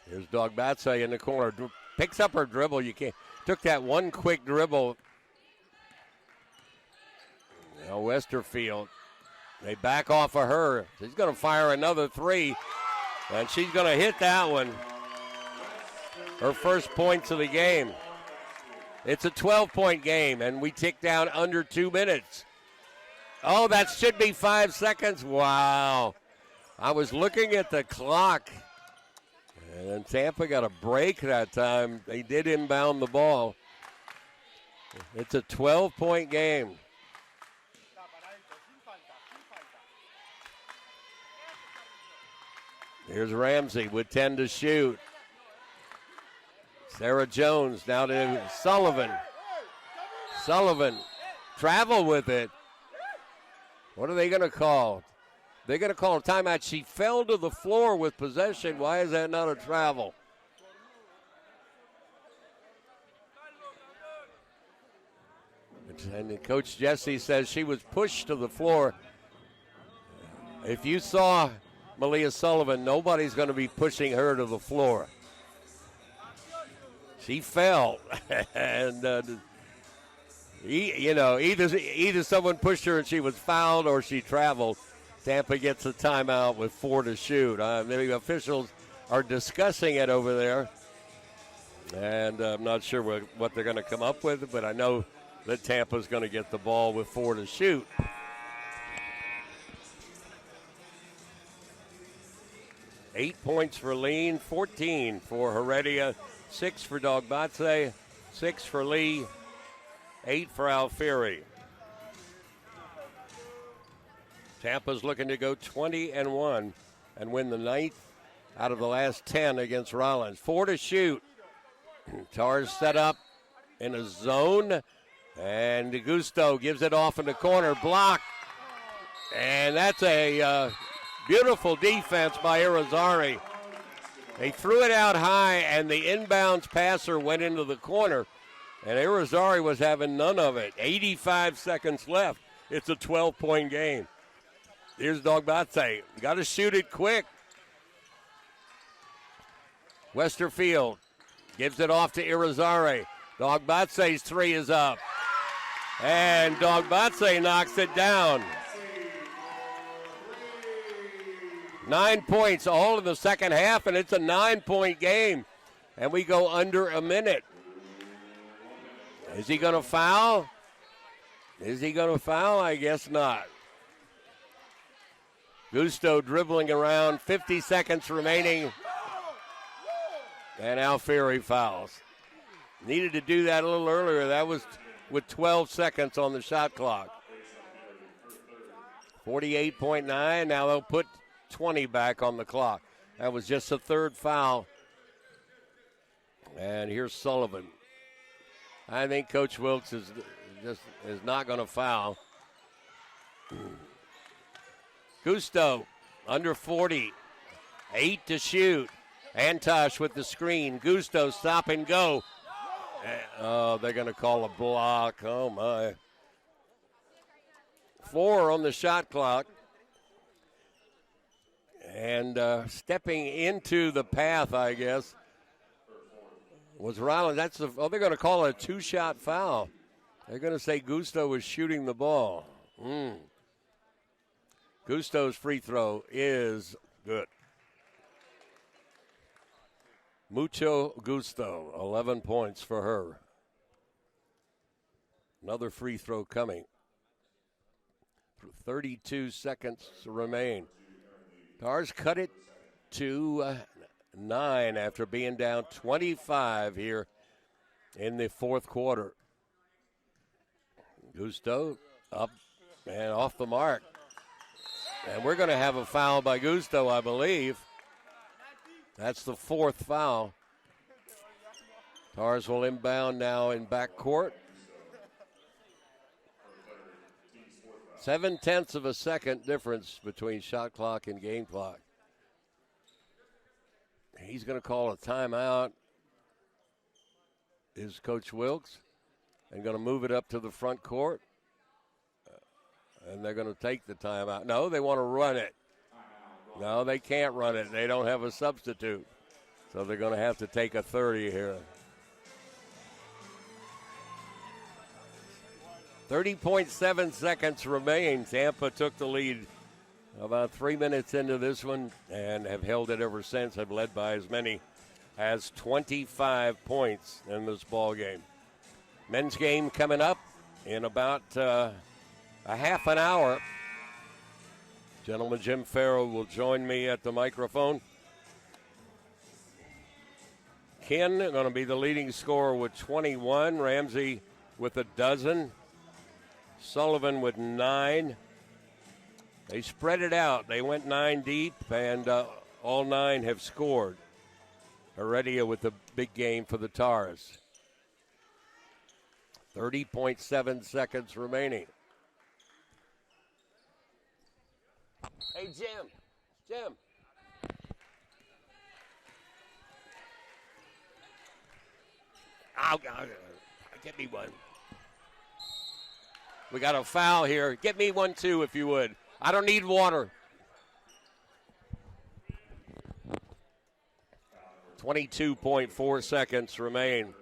Here's Dogbatse in the corner. Picks up her dribble. You can't. Took that one quick dribble. Now Westerfield. They back off of her. She's going to fire another three. And she's going to hit that one. Her first points of the game. It's a 12-point game, and we tick down under 2 minutes. Oh, that should be 5 seconds. Wow. I was looking at the clock, and Tampa got a break that time. They did inbound the ball. It's a 12-point game. Here's Ramsey with 10 to shoot. Sarah Jones now to Sullivan. Sullivan travel with it. What are they going to call? They're going to call a timeout. She fell to the floor with possession. Why is that not a travel? And Coach Jesse says she was pushed to the floor. If you saw Malia Sullivan, nobody's going to be pushing her to the floor. She fell, and either someone pushed her and she was fouled or she traveled. Tampa gets a timeout with 4 to shoot. The officials are discussing it over there, and I'm not sure what they're going to come up with, but I know that Tampa's going to get the ball with 4 to shoot. Eight points for Lean, 14 for Heredia, 6 for Dogbatse, 6 for Lee, 8 for Alfieri. Tampa's looking to go 20-1 and win the 9th out of the last 10 against Rollins. 4 to shoot. Tars set up in a zone, and DeGusto gives it off in the corner, block, and that's a beautiful defense by Irizarry. They threw it out high, and the inbounds passer went into the corner, and Irizarry was having none of it. 85 seconds left. It's a 12-point game. Here's Dogbatse. Got to shoot it quick. Westerfield gives it off to Irizarry. Dogbatse's three is up. And Dogbatse knocks it down. 9 points all in the second half, and it's a 9-point game. And we go under a minute. Is he going to foul? Is he going to foul? I guess not. Gusto dribbling around, 50 seconds remaining. And Alfieri fouls. Needed to do that a little earlier. That was with 12 seconds on the shot clock. 48.9. Now they'll put 20 back on the clock. That was just the third foul. And here's Sullivan. I think Coach Wilkes is not going to foul. Gusto under 40. 8 to shoot. Antosh with the screen. Gusto stop and go. Oh, they're going to call a block. Oh, my. 4 on the shot clock. And stepping into the path, I guess, was Rollins. They're going to call it a 2-shot foul. They're going to say Gusto was shooting the ball. Gusto's free throw is good. Mucho Gusto, 11 points for her. Another free throw coming. 32 seconds to remain. Tars cut it to 9 after being down 25 here in the fourth quarter. Gusto up and off the mark. And we're going to have a foul by Gusto, I believe. That's the fourth foul. Tars will inbound now in backcourt. 0.7 of a second difference between shot clock and game clock. He's going to call a timeout. Is Coach Wilkes. and going to move it up to the front court. And they're going to take the timeout. No, they want to run it. No, they can't run it. They don't have a substitute. So they're going to have to take a 30 here. 30.7 seconds remain. Tampa took the lead about 3 minutes into this one and have held it ever since. Have led by as many as 25 points in this ball game. Men's game coming up in about a half an hour. Gentleman Jim Farrow will join me at the microphone. Ken going to be the leading scorer with 21. Ramsey with a dozen. Sullivan with 9. They spread it out. They went 9 deep, and all 9 have scored. Heredia with a big game for the Tars. 30.7 seconds remaining. Hey, Jim. Get me one. We got a foul here. Get me one, too, if you would. I don't need water. 22.4 seconds remain.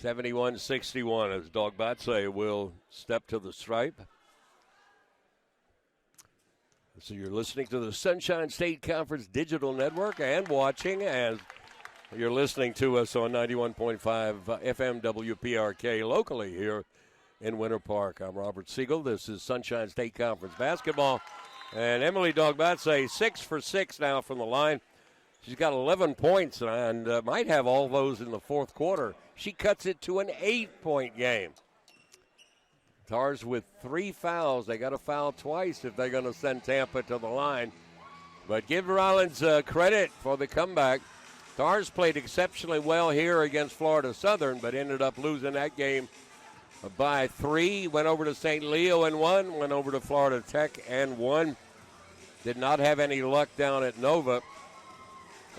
(71-61) as Dogbatse will step to the stripe. So you're listening to the Sunshine State Conference Digital Network and watching as you're listening to us on 91.5 FM WPRK locally here in Winter Park. I'm Robert Siegel. This is Sunshine State Conference basketball. And Emily Dogbatse, 6 for 6 now from the line. She's got 11 points and might have all those in the fourth quarter. She cuts it to an 8-point game. Tars with 3 fouls. They got to foul twice if they're going to send Tampa to the line. But give Rollins credit for the comeback. Tars played exceptionally well here against Florida Southern, but ended up losing that game by 3. Went over to St. Leo and won. Went over to Florida Tech and won. Did not have any luck down at Nova,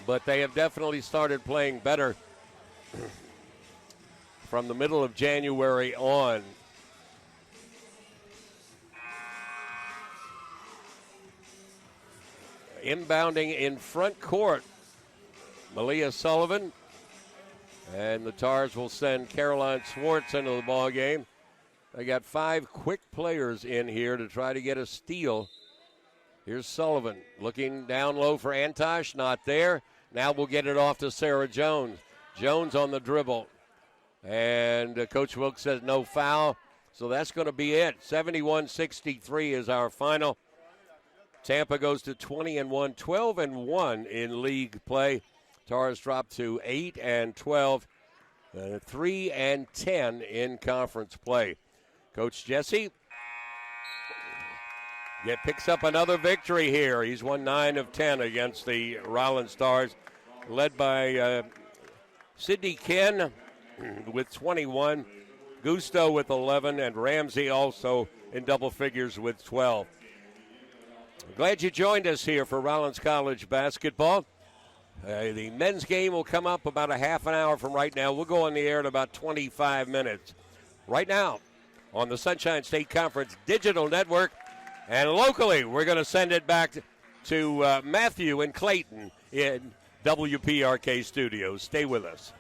but they have definitely started playing better from the middle of January on. Inbounding in front court, Malia Sullivan, and the Tars will send Caroline Swartz into the ball game. They got 5 quick players in here to try to get a steal. Here's Sullivan looking down low for Antosh, not there. Now we'll get it off to Sarah Jones. Jones on the dribble. And Coach Wilkes says no foul, so that's going to be it. 71-63 is our final. Tampa goes to 20-1, 12-1 in league play. Tars drop to 8-12, 3-10 in conference play. Coach Jesse picks up another victory here. He's won 9 of 10 against the Rollins Stars, led by Sydney Ken with 21, Gusto with 11, and Ramsey also in double figures with 12. Glad you joined us here for Rollins College basketball. The men's game will come up about a half an hour from right now. We'll go on the air in about 25 minutes. Right now on the Sunshine State Conference Digital Network. And locally, we're going to send it back to Matthew and Clayton in WPRK Studios. Stay with us.